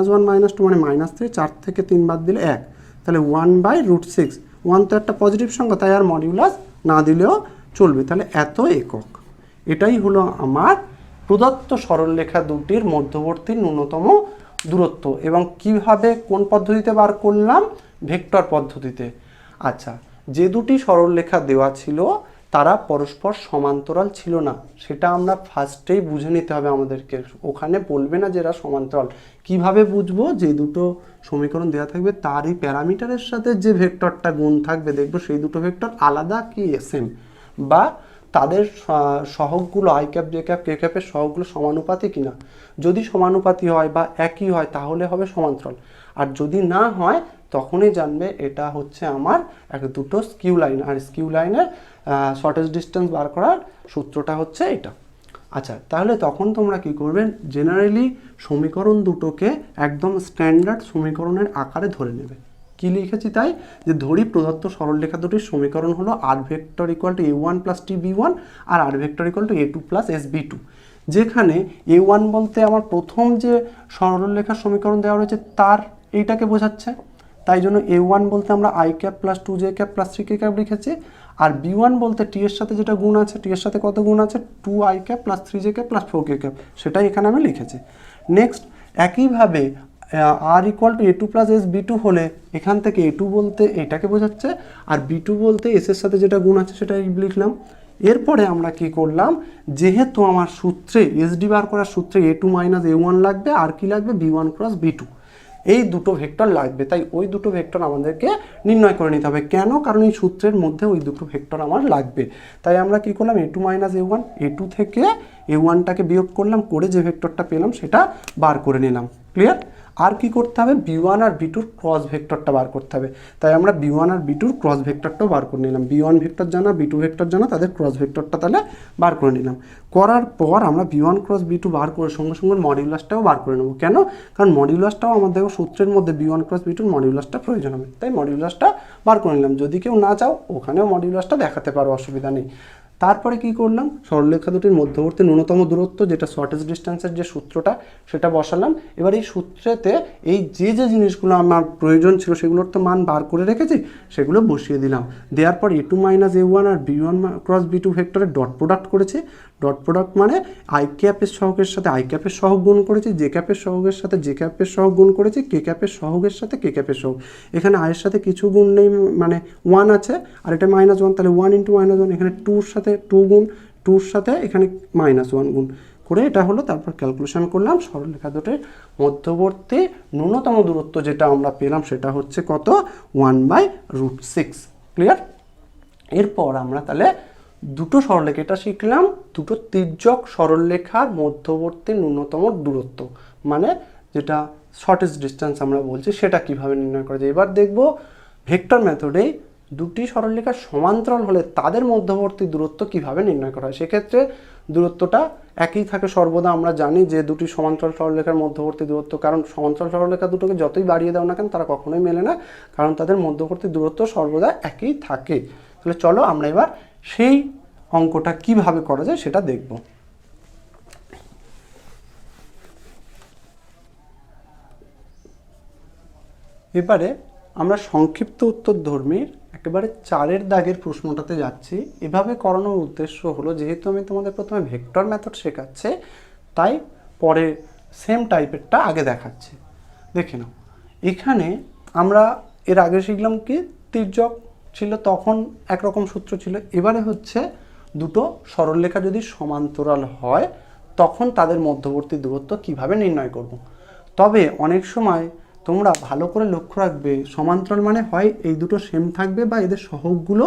-2 মানে -3 4 থেকে 3 বাদ দিলে 1 তাহলে 1/√6 1 তো একটা পজিটিভ সংখ্যা তাই আর মডিউলাস না দিলেও চলবে তাহলে এত একক। এটাই হলো আমার প্রদত্ত সরলরেখা দুটির মধ্যবর্তী ন্যূনতম দূরত্ব এবং কিভাবে কোন পদ্ধতিতে বার করলাম ভেক্টর পদ্ধতিতে। আচ্ছা যে দুটি সরলরেখা দেওয়া ছিল তারা পরস্পর সমান্তরাল ছিল না সেটা আমরা ফার্স্টেই বুঝে নিতে হবে আমাদেরকে, ওখানে বলবে না যে এরা সমান্তরাল। কিভাবে বুঝবো যে দুটো সমীকরণ দেওয়া থাকবে তারই প্যারামিটারের সাথে যে ভেক্টরটা গুণ থাকবে দেখবো সেই দুটো ভেক্টর আলাদা কি সেম বা তাদের সহগগুলো আই ক্যাপ জে ক্যাপ কে ক্যাপের সহগগুলো সমানুপাতি কিনা। যদি সমানুপাতি হয় বা একই হয় তাহলে হবে সমান্তরাল, আর যদি না হয় তখনই জানবে এটা হচ্ছে আমার দুটো স্কিউ লাইন। আর স্কিউ লাইনের শর্টেজ ডিস্টেন্স বার করার সূত্রটা হচ্ছে এটা। আচ্ছা তাহলে তখন তোমরা কি করবে জেনারেলি সমীকরণ দুটোকে একদম স্ট্যান্ডার্ড সমীকরণের আকারে ধরে নেবে। কি লিখেছি তাই যে ধরি প্রদত্ত সরলরেখা দুটির সমীকরণ হলো r ভেক্টর = a1 + tb1 আর r ভেক্টর = a2 + sb2, যেখানে a1 বলতে আমার প্রথম যে সরলরেখার সমীকরণ দেওয়া রয়েছে তার এইটাকে বোঝাচ্ছে, তাই জন্য a1 বলতে আমরা i cap plus 2j cap plus 3k cap লিখেছি, আর b1 বলতে t এর সাথে যেটা গুণ আছে, t এর সাথে কত গুণ আছে 2i cap plus 3j cap plus 4k cap, সেটাই এখানে আমি লিখেছি। নেক্সট একইভাবে r = a2 + sb2 হলে এখান থেকে a2 বলতে এইটাকে বোঝাচ্ছে আর b2 বলতে s এর সাথে যেটা গুণ আছে সেটাই লিখলাম। এরপরে আমরা কি করলাম যেহেতু আমার সূত্রে sd বার করার সূত্রে a2 - a1 লাগবে আর কি লাগবে b1 × b2, এই দুটো ভেক্টর লাগবে, তাই ওই দুটো ভেক্টর আমাদেরকে নির্ণয় করে নিতে হবে। কেন? কারণ এই সূত্রের মধ্যে ওই দুটো ভেক্টর আমার লাগবে। তাই আমরা কি করলাম a2 - a1 a2 থেকে a1টাকে বিয়োগ করলাম করে যে ভেক্টরটা পেলাম সেটা বার করে নিলাম। ক্লিয়ার? আর কি করতে হবে b1 আর b2-র ক্রস ভেক্টরটা বার করতে হবে, তাই আমরা b1 আর b2-র ক্রস ভেক্টরটাও বার করে নিলাম। b1 ভেক্টর জানা b2 ভেক্টর জানা তাদের ক্রস ভেক্টরটা তাহলে বার করে নিলাম। করার পর আমরা b1 × b2 বার করে সঙ্গে সঙ্গে মডিউলাসটাও বার করে নেব। কেন? কারণ মডিউলাসটাও আমাদের সূত্রের মধ্যে b1 × b2-র মডিউলাসটা প্রয়োজন হবে, তাই মডিউলাসটা বার করে নিলাম। যদি কেউ না চাও ওখানেও মডিউলাসটা দেখাতে পারো, অসুবিধা নেই। তারপরে কি করলাম সরলরেখা দুটির মধ্যবর্তী ন্যূনতম দূরত্ব যেটা শর্টেজ ডিস্টেন্সের যে সূত্রটা সেটা বসালাম। এবার এই সূত্রেতে এই যে জিনিসগুলো আমার প্রয়োজন ছিল সেগুলোর তো মান বার করে রেখেছি, সেগুলো বসিয়ে দিলাম। দেওয়ার পর a2 - a1 আর b1 × b2 ভেক্টরের ডট প্রোডাক্ট করেছি। ডট প্রোডাক্ট মানে আই ক্যাপের সহগের সাথে আই ক্যাপের সহগ গুণ করেছি, জে ক্যাপের সহগের সাথে জে ক্যাপের সহগ গুণ করেছি, কে ক্যাপের সহগের সাথে কে ক্যাপের সহগ। এখানে আয়ের সাথে কিছু গুণ নেই মানে 1 আছে আর এটা -1, তাহলে 1 × -1, এখানে 2-র সাথে 2 গুণ, 2-র সাথে এখানে -1 গুণ করে এটা হলো। তারপর ক্যালকুলেশন করলাম সরলরেখা দুটির মধ্যবর্তী ন্যূনতম দূরত্ব যেটা আমরা পেলাম সেটা হচ্ছে কত 1/√6। ক্লিয়ার? এরপর আমরা তাহলে দুটো সরলরেখা এটা শিখলাম, দুটো তির্যক সরলরেখার মধ্যবর্তী ন্যূনতম দূরত্ব মানে যেটা শর্টেজ ডিস্টেন্স আমরা বলছি সেটা কিভাবে নির্ণয় করা যায়। এবার দেখব ভেক্টর মেথডে দুটি সরলরেখা সমান্তরাল হলে তাদের মধ্যবর্তী দূরত্ব কিভাবে নির্ণয় করা হয়। সেক্ষেত্রে দূরত্বটা একই থাকে সর্বদা। আমরা জানি যে দুটি সমান্তরাল সরলরেখার মধ্যবর্তী দূরত্ব, কারণ সমান্তরাল সরলরেখা দুটোকে যতই বাড়িয়ে দাও না কেন তারা কখনোই মেলে না, কারণ তাদের মধ্যবর্তী দূরত্ব সর্বদা একই থাকে। তাহলে চলো আমরা এবার সেই অঙ্কটা কিভাবে করা যায় সেটা দেখব। এবারে আমরা সংক্ষিপ্ত উত্তরধর্মীর একেবারে 4-এর দাগের প্রশ্নটাতে যাচ্ছি। এভাবে করানোর উদ্দেশ্য হলো যেহেতু আমি তোমাদের প্রথমে ভেক্টর মেথড শেখাচ্ছি তাই পরে সেম টাইপেরটা আগে দেখাচ্ছি। দেখে নাও, এখানে আমরা এর আগে শিখলাম কি তির্যক ছিল তখন একরকম সূত্র ছিল, এবারে হচ্ছে দুটো সরলরেখা যদি সমান্তরাল হয় তখন তাদের মধ্যবর্তী দূরত্ব কিভাবে নির্ণয় করব। তবে অনেক সময় তোমরা ভালো করে লক্ষ্য রাখবে, সমান্তরাল মানে হয় এই দুটো সেম থাকবে বা এদের সহগগুলো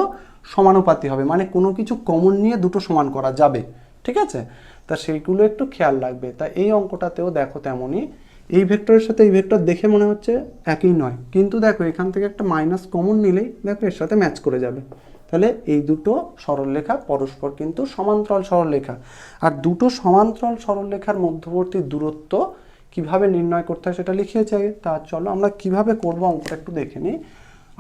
সমানুপাতি হবে, মানে কোনো কিছু কমন নিয়ে দুটো সমান করা যাবে, ঠিক আছে। তা সেইগুলো একটু খেয়াল রাখবে। তা এই অঙ্কটাতেও দেখো তেমনই, এই ভেক্টরের সাথে এই ভেক্টর দেখে মনে হচ্ছে একই নয়, কিন্তু দেখো এখান থেকে একটা মাইনাস কমন নিলেই দেখো এর সাথে ম্যাচ করে যাবে। তাহলে এই দুটো সরলরেখা পরস্পর কিন্তু সমান্তরাল সরলরেখা। আর দুটো সমান্তরাল সরলরেখার মধ্যবর্তী দূরত্ব কিভাবে নির্ণয় করতে হয় সেটা লিখিয়েছি আগে। তা চলো আমরা কিভাবে করব অঙ্কটা একটু দেখে নিই।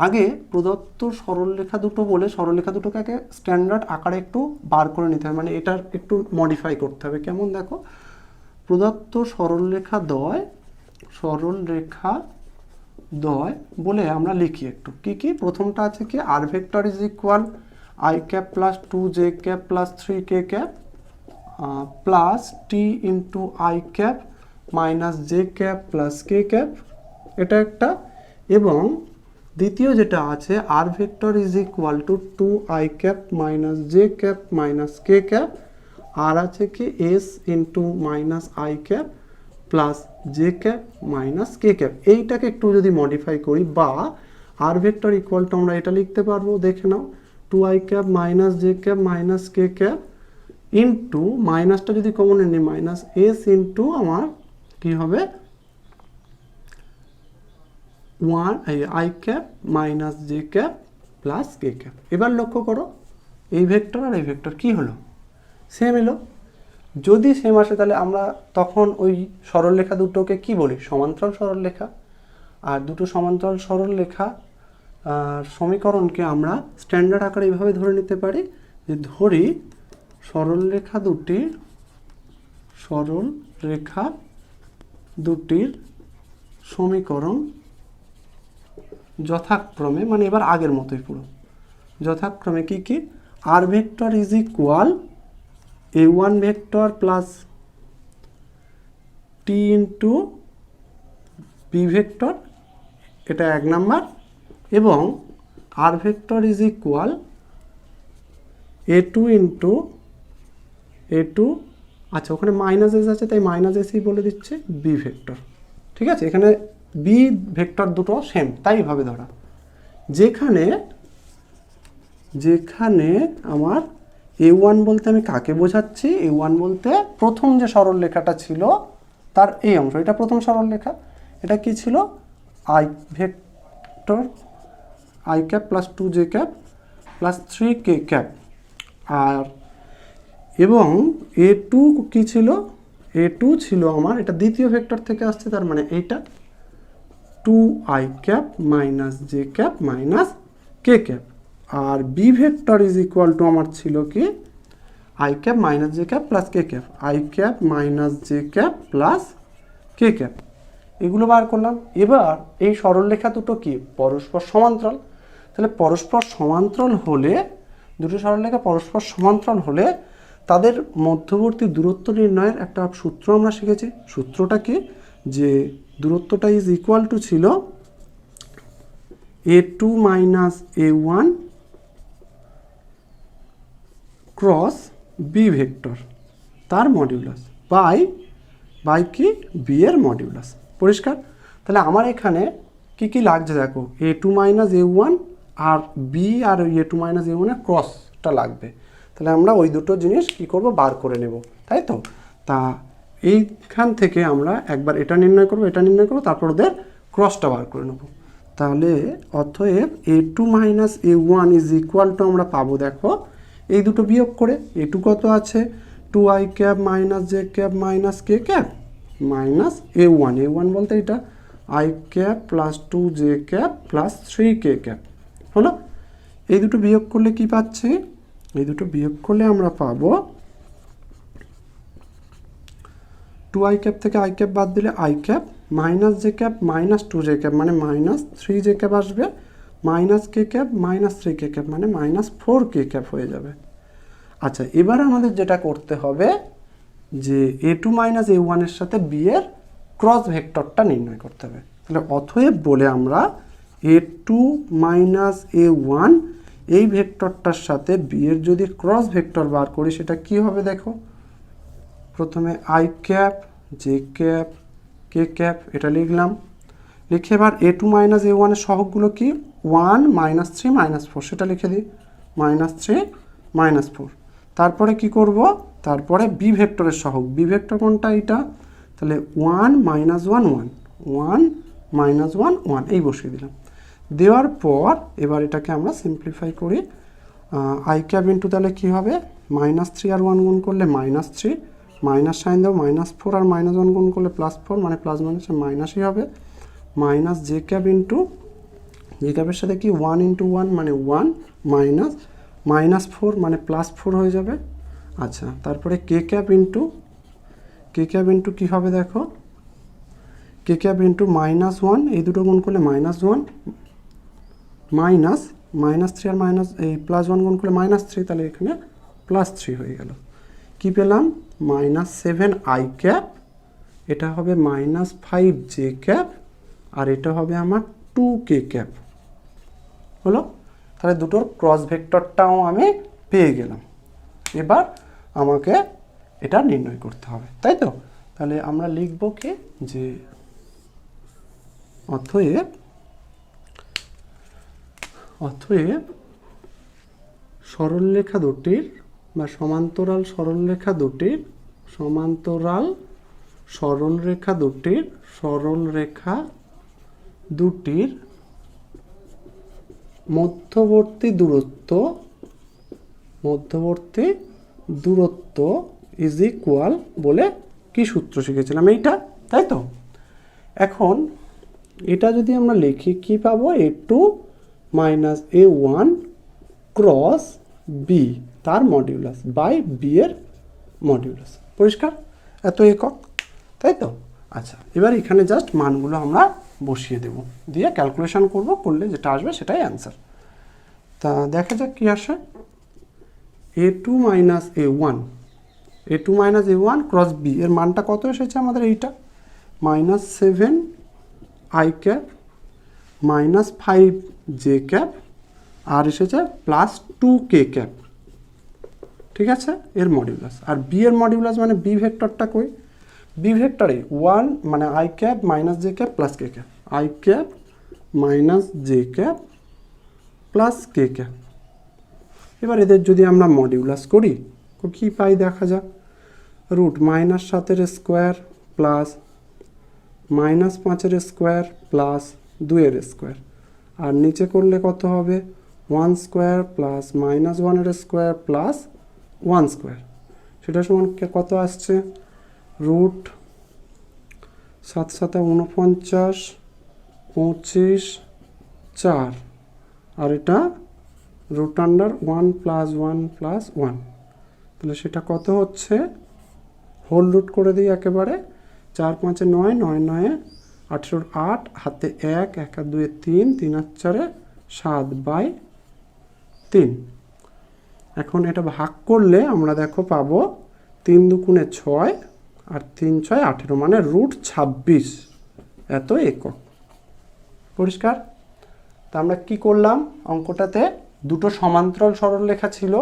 আগে প্রদত্ত সরলরেখা দুটো বলে সরলরেখা দুটোকে আগে স্ট্যান্ডার্ড আকারে একটু বার করে নিতে হবে, মানে এটার একটু মডিফাই করতে হবে। কেমন দেখো, প্রদত্ত সরলরেখা দ্বয় বলে আমরা লিখি একটু কি কি। প্রথমটা আছে কি, r vector is equal i cap plus 2j cap plus 3k cap plus t into i cap minus J cap plus K cap, এটা একটা। এবং দ্বিতীয় যেটা আছে, r vector is equal to 2i cap minus J cap minus K cap, আর আছে কি s into minus i cap plus j cap minus K cap. এইটাকে একটু যদি মডিফাই করি, বা আর ভেক্টর ইকুয়াল টু আমরা এটা লিখতে পারবো, দেখে নাও, 2i cap minus J cap minus কে ক্যাপ ইন্টু মাইনাসটা যদি কমন নিই মাইনাস এস ইন্টু আমার কি হবে 1i cap minus J cap plus কে ক্যাপ। এবার লক্ষ্য করো এই ভেক্টর আর এই ভেক্টর কি হলো, সেম এলো। যদি সেম আসে তাহলে আমরা তখন ওই সরলরেখা দুটোকে কি বলি, সমান্তরাল সরলরেখা। আর দুটো সমান্তরাল সরলরেখা সমীকরণকে আমরা স্ট্যান্ডার্ড আকারে এইভাবে ধরে নিতে পারি, যে ধরি সরলরেখা দুটির সমীকরণ যথাক্রমে, মানে এবার আগের মতোই পুরো যথাক্রমে কি কি, r vector is equal a1 vector plus t into b vector, এটা 1 নাম্বার। এবং r vector is equal a2 into a2, আচ্ছা ওখানে মাইনাস এস আছে তাই মাইনাস এসই বলে দিচ্ছে বি ভেক্টর, ঠিক আছে। এখানে বি ভেক্টর দুটো সেম তাই ভাবে ধরা, যেখানে আমার a1 বলতে আমি কাকে বোঝাচ্ছি, a1 বলতে প্রথম যে সরলরেখাটা ছিল তার এই অংশ, এটা প্রথম সরলরেখা, এটা কি ছিল i vector i cap plus 2j cap plus 3k cap. আর এবং a2 কি ছিল, a2 ছিল আমার, এটা দ্বিতীয় ভেক্টর থেকে আসছে, তার মানে এইটা 2i cap minus J cap minus কে ক্যাপ। আর B vector is equal to আমার ছিল কি I cap minus J cap plus K cap, I cap minus J cap plus K cap. এগুলো বার করলাম। এবার এই সরলরেখা দুটো কি পরস্পর সমান্তরাল, তাহলে পরস্পর সমান্তরাল হলে, দুটো সরলরেখা পরস্পর সমান্তরাল হলে তাদের মধ্যবর্তী দূরত্ব নির্ণয়ের একটা সূত্র আমরা শিখেছি। সূত্রটা কি, যে দূরত্বটা ইজ ইকুয়াল টু ছিল a2 minus a1 cross B vector তার মডিউলাস বাই কি বি এর মডিউলাস। পরিষ্কার? তাহলে আমার এখানে কি কি লাগছে দেখো, a2 মাইনাস a1 আর বি আর a2 মাইনাস a1 এর ক্রসটা লাগবে। তাহলে আমরা ওই দুটো জিনিস কি করব, বার করে নেব, তাই তো। তা এইখান থেকে আমরা একবার এটা নির্ণয় করব, তারপর ওদের ক্রসটা বার করে নেব। তাহলে অতএব a2 minus a1 is equal two আমরা পাবো, দেখো এই দুটো বিয়োগ করে a2 কত আছে 2i cap minus J cap minus কে ক্যাপ মাইনাস a1 বলতে এটা i cap plus 2j cap plus 3k cap হলো। এই দুটো বিয়োগ করলে কি পাচ্ছি, এই দুটো বিয়োগ করলে আমরা পাবো 2i ক্যাপ থেকে i ক্যাপ বাদ দিলে i cap minus J cap minus 2j cap মানে মাইনাস 3j ক্যাপ আসবে, মাইনাস কে ক্যাপ মাইনাস 3k ক্যাপ মানে মাইনাস 4k ক্যাপ হয়ে যাবে। আচ্ছা এবার আমাদের যেটা করতে হবে যে a2 মাইনাস a1 এর সাথে b এর ক্রস ভেক্টরটা নির্ণয় করতে হবে। তাহলে অতএব বলে আমরা a2 মাইনাস a1 এই ভেক্টরটার সাথে বি এর যদি ক্রস ভেক্টর বার করি সেটা কি হবে দেখো। প্রথমে I cap, J cap, K cap, এটা লিখলাম। লিখে এবার A2 মাইনাস A1 এর সহগগুলো কি 1 -3 -4, সেটা লিখে দিই -3 -4। তারপরে কি করব, তারপরে বি ভেক্টরের সহগ, বি ভেক্টর কোনটা এটা, তাহলে 1 -1 1 1 -1 1 এই বসিয়ে দিলাম। দেওয়ার পর এবার এটাকে আমরা সিম্পলিফাই করি। আই ক্যাপ ইন্টু তাহলে কী হবে, -3 আর 1 গুণ করলে -3, মাইনাস সাইন দেবো, -4 আর -1 গুণ করলে +4, মানে প্লাস মাইনাসে মাইনাসই হবে। মাইনাস জে ক্যাপ ইন্টু, জে ক্যাপের সাথে কি 1 × 1 মানে 1, মাইনাস -4 মানে +4 হয়ে যাবে। আচ্ছা, তারপরে কে ক্যাপ ইন্টু, কে ক্যাপ ইন্টু কী হবে দেখো, কে ক্যাপ ইন্টু -1, এই দুটো গুণ করলে -1, মাইনাস -3 আর মাইনাস এই +1 গুণ করলে -3, তাহলে এখানে +3 হয়ে গেল। কি পেলাম, -7 আই ক্যাপ, এটা হবে -5 জে ক্যাপ, আর এটা হবে আমার 2 কে ক্যাপ। হলো, তাহলে দুটোর ক্রস ভেক্টরটাও আমি পেয়ে গেলাম। এবার আমাকে এটা নির্ণয় করতে হবে, তাই তো। তাহলে আমরা লিখব কি, যে অতএব সরলরেখা দুটির বা সমান্তরাল সরলরেখা দুটির মধ্যবর্তী দূরত্ব ইজ ইকুয়াল বলে কি সূত্র শিখেছিলাম, এইটা, তাই তো। এখন এটা যদি আমরা লিখি কি পাবো, A2 minus A1 cross B তার মডিউলাস বাই বি এর মডিউলাস। পরিষ্কার, এত একক, তাই তো। আচ্ছা, এবার এখানে জাস্ট মানগুলো আমরা বসিয়ে দেব, দিয়ে ক্যালকুলেশন করব, করলে যেটা আসবে সেটাই অ্যান্সার। তা দেখা যাক কি আসে। A2 minus A1 cross B এর মানটা কত এসেছে আমাদের, এইটা -7 আই ক্যাপ, -5 জে ক্যাপ, আর এসেছে +2 কে ক্যাপ, ঠিক আছে, এর মডিউলাস। আর বি এর মডিউলাস মানে বি ভেক্টরটা কই, বি ভেক্টরে 1 মানে I cap minus J cap plus K cap, I cap minus J cap plus K cap. এবার এদের যদি আমরা মডিউলাস করি কি পাই দেখা যাক, √-7 square plus -5 square plus 2 square, আর নিচে করলে কত হবে 1 square plus -1 square plus 1 square, সেটা সমান কত আসছে, √7 × 49, 25, 4, আর এটা √1 + 1 + 1, তাহলে সেটা কত হচ্ছে, হোল রুট করে দিই একেবারে, 4 × 5 = 9, 9 × 9 = 18, 8 হাতে 1, 1 আর 2 3, 3 আর 4 7/3। এখন এটা ভাগ করলে আমরা দেখো পাবো 3 × 2 = 6 আর 3 × 6 = 18, মানে √26 এত একক। পরিষ্কার। তা আমরা কি করলাম, অঙ্কটাতে দুটো সমান্তরাল সরলরেখা ছিল,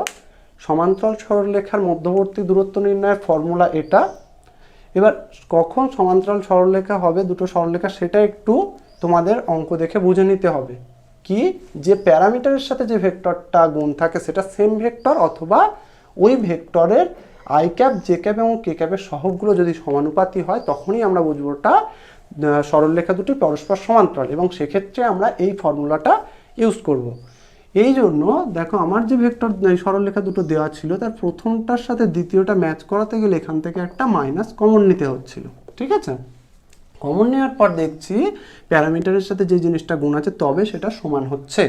সমান্তরাল সরলরেখার মধ্যবর্তী দূরত্ব নির্ণয়ের ফর্মুলা এটা। এবার কখন সমান্তরাল সরলরেখা হবে দুটো সরলরেখা, সেটা একটু তোমাদের অঙ্ক দেখে বুঝে নিতে হবে। কি, যে প্যারামিটারের সাথে যে ভেক্টরটা গুণ থাকে সেটা সেম ভেক্টর, অথবা ওই ভেক্টরের আই ক্যাপ, জে ক্যাপ এবং কে ক্যাপের সহগগুলো যদি সমানুপাতি হয়, তখনই আমরা বুঝবো ওটা সরলরেখা দুটি পরস্পর সমান্তরাল, এবং সেক্ষেত্রে আমরা এই ফর্মুলাটা ইউজ করব। এই জন্য দেখো আমার যে ভেক্টর সরলরেখা দুটো দেওয়া ছিল, তার প্রথমটার সাথে দ্বিতীয়টা ম্যাচ করাতে গেলে এখান থেকে একটা মাইনাস কমন নিতে হচ্ছিল, ঠিক আছে। কমন নেওয়ার পর দেখছি প্যারামিটারের সাথে যে জিনিসটা গুণ আছে তবে সেটা সমান হচ্ছে,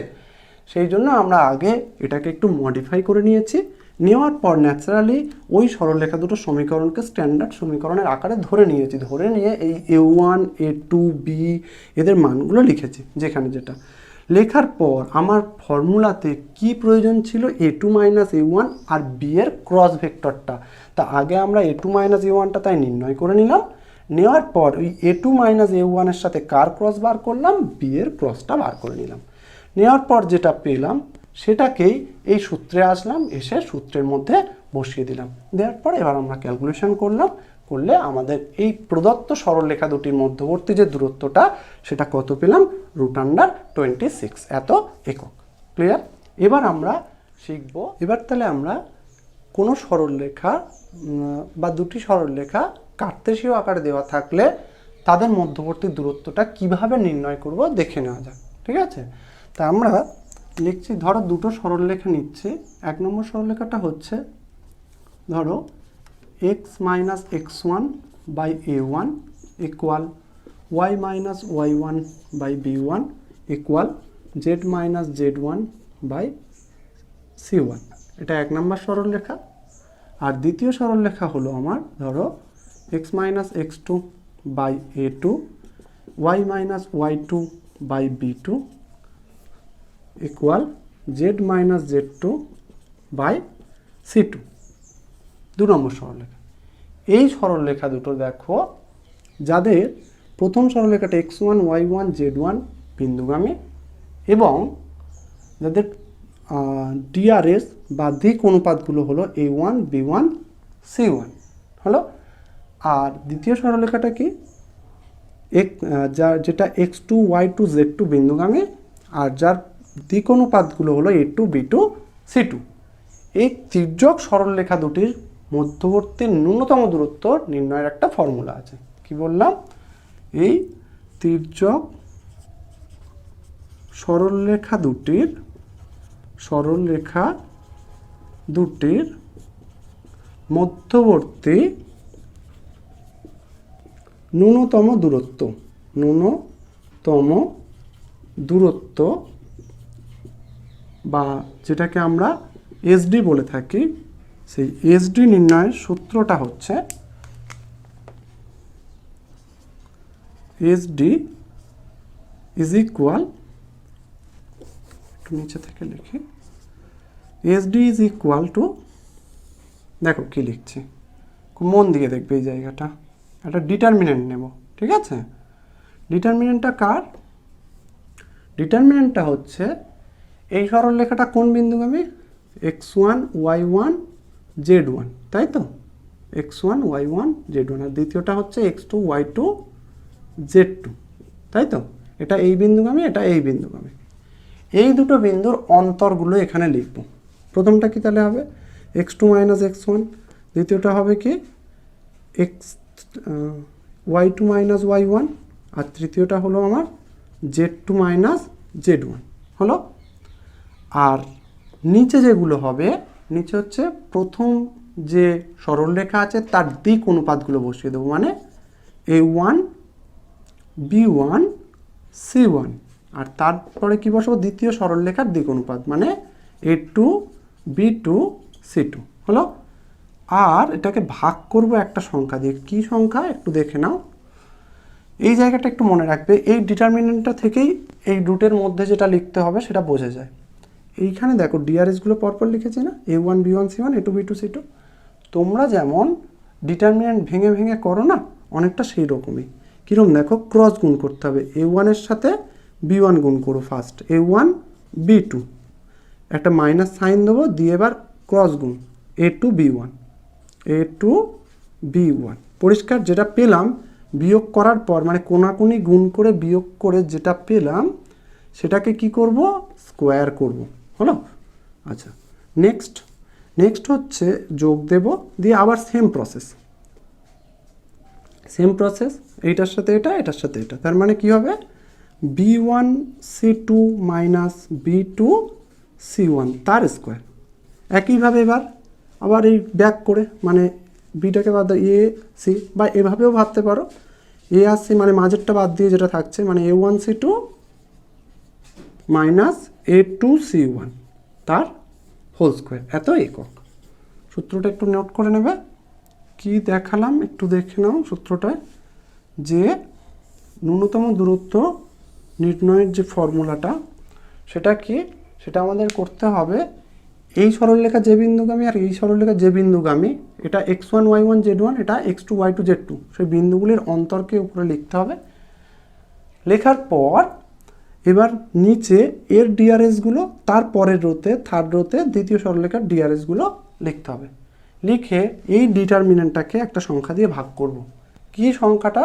সেই জন্য আমরা আগে এটাকে একটু মডিফাই করে নিয়েছি। নেওয়ার পর ন্যাচারালি ওই সরলরেখা দুটো সমীকরণকে স্ট্যান্ডার্ড সমীকরণের আকারে ধরে নিয়েছি, ধরে নিয়ে এই A1, A2, B এদের মানগুলো লিখেছি। যেখানে যেটা লেখার পর আমার ফর্মুলাতে কি প্রয়োজন ছিল, A2 মাইনাস A1 আর B এর ক্রস ভেক্টরটা। তা আগে আমরা A2 মাইনাস A1টা তাই নির্ণয় করে নিলাম। নেওয়ার পর ওই A2 মাইনাস A1 এর সাথে কার ক্রস বার করলাম, B এর ক্রসটা বার করে নিলাম। নেওয়ার পর যেটা পেলাম সেটাকেই এই সূত্রে আসলাম, এসে সূত্রের মধ্যে বসিয়ে দিলাম। দেওয়ার পর এবার আমরা ক্যালকুলেশন করলে আমাদের এই প্রদত্ত সরলরেখা দুটির মধ্যবর্তী যে দূরত্বটা সেটা কত পেলাম, √26 এত একক। ক্লিয়ার? এবার আমরা শিখব, এবার তাহলে আমরা কোনো সরলরেখা বা দুটি সরলরেখা কার্তেশীয় আকারে দেওয়া থাকলে তাদের মধ্যবর্তী দূরত্বটা কিভাবে নির্ণয় করব দেখে নেওয়া যাক। ঠিক আছে? তা আমরা লিখছি, ধরো দুটো সরলরেখা নিচ্ছি। 1 নম্বর সরলরেখাটা হচ্ছে ধরো x - x1 by a1 equal y - y1 by b1 equal z - z1 by c1। এটা 1 নম্বর সরলরেখা। আর দ্বিতীয় সরলরেখা হলো আমার ধরো x - x2 by a2 y - y2 by b2 equal z - z2 by c2। 2 নম্বর সরলরেখা। এই সরলরেখা দুটো দেখো, যাদের প্রথম সরলরেখাটা x1 y1 z1 বিন্দুগামী এবং যাদের ডিআরএস বা দিক অনুপাতগুলো হলো a1 b1 c1 হলো। আর দ্বিতীয় সরলরেখাটা কি, যেটা x2 y2 z2 বিন্দুগামী আর যার দিক অনুপাতগুলো হলো a2 b2 c2। এই তির্যক সরলরেখা দুটির মধ্যবর্তী ন্যূনতম দূরত্ব নির্ণয়ের একটা ফর্মুলা আছে। কি বললাম? এই তির্যক সরলরেখা দুটির মধ্যবর্তী ন্যূনতম দূরত্ব বা যেটাকে আমরা এসডি বলে থাকি, সেই এসডি নির্ণয়ের সূত্রটা হচ্ছে এসডি ইজ ইকুয়াল, একটু নিচে থেকে লিখি, এসডি ইজ ইকুয়াল টু, দেখো কি লিখছি, খুব মন দিয়ে দেখবে এই জায়গাটা, একটা ডিটারমিনেন্ট নেব। ঠিক আছে? ডিটারমিনেন্টটা কার? ডিটারমিনেন্টটা হচ্ছে এই সরলরেখাটা কোন বিন্দুগামী, x1 y1 z1, তাই তো? x1 y1 z1। আর দ্বিতীয়টা হচ্ছে x2 y2 z2, তাই তো? এটা এই বিন্দুগামী, এটা এই বিন্দুগামী। এই দুটো বিন্দুর অন্তরগুলো এখানে লিখব। প্রথমটা কি তাহলে হবে x2 - x1, দ্বিতীয়টা হবে কি y2 - y1, আর তৃতীয়টা হলো আমার z2 - z1 হলো। আর নিচে যেগুলো হবে, নিচে হচ্ছে প্রথম যে সরলরেখা আছে তার দিক অনুপাতগুলো বসিয়ে দেবো, মানে a1 b1 c1। আর তারপরে কি বসাবো, দ্বিতীয় সরলরেখার দিক অনুপাত, মানে a2 b2 c2 হলো। আর এটাকে ভাগ করব একটা সংখ্যা দিয়ে। কি সংখ্যা একটু দেখে নাও। এই জায়গাটা একটু মনে রাখবে, এই ডিটারমিনেন্টটা থেকেই এই রুটের মধ্যে যেটা লিখতে হবে সেটা বোঝা যায়। এইখানে দেখো ডিআরএসগুলো পরপর লিখেছি না, a1 b1 c1 a2 b2 c2। তোমরা যেমন ডিটারমিনেন্ট ভেঙে ভেঙে করো না, অনেকটা সেই রকমই। কীরকম দেখো, ক্রস গুণ করতে হবে। a1 এর সাথে b1 গুণ করো ফার্স্ট, a1 b2, একটা মাইনাস সাইন দেবো, দিয়ে এবার ক্রস গুণ a2 b1। পরিষ্কার? যেটা পেলাম বিয়োগ করার পর, মানে কোনাকুনি গুণ করে বিয়োগ করে যেটা পেলাম সেটাকে কি করব, স্কোয়ার করব। হলো? আচ্ছা, নেক্সট হচ্ছে যোগ দেব, দিয়ে আবার সেম প্রসেস, এইটার সাথে এটা, এটার সাথে এটা। তার মানে কি হবে, b1 c2 minus b2 c1 তার স্কোয়ার। একইভাবে এবার আবার এই ব্যাক করে, মানে বিটাকে বাদ এ সি, বা এভাবেও ভাবতে পারো, এ আর সি মানে মাঝেরটা বাদ দিয়ে যেটা থাকছে, মানে a1 c2 minus a2 c1 তার হোল স্কোয়ার, এত একক। সূত্রটা একটু নোট করে নেবে। কি দেখালাম একটু দেখে নাও সূত্রটায়, যে ন্যূনতম দূরত্ব নির্ণয়ের যে ফর্মুলাটা সেটা কি, সেটা আমাদের করতে হবে এই সরলরেখা যে বিন্দুগামী আর এই সরলরেখা যে বিন্দুগামী, এটা x1 y1 z1, এটা x2 y2 z2, সেই বিন্দুগুলির অন্তরকে উপরে লিখতে হবে। লেখার পর এবার নিচে এর ডিআরএসগুলো তার পরের রোতে থার্ড রোতে দ্বিতীয় সরলরেখার ডিআরএসগুলো লিখতে হবে। লিখে এই ডিটারমিনেন্টটাকে একটা সংখ্যা দিয়ে ভাগ করব। কি সংখ্যাটা?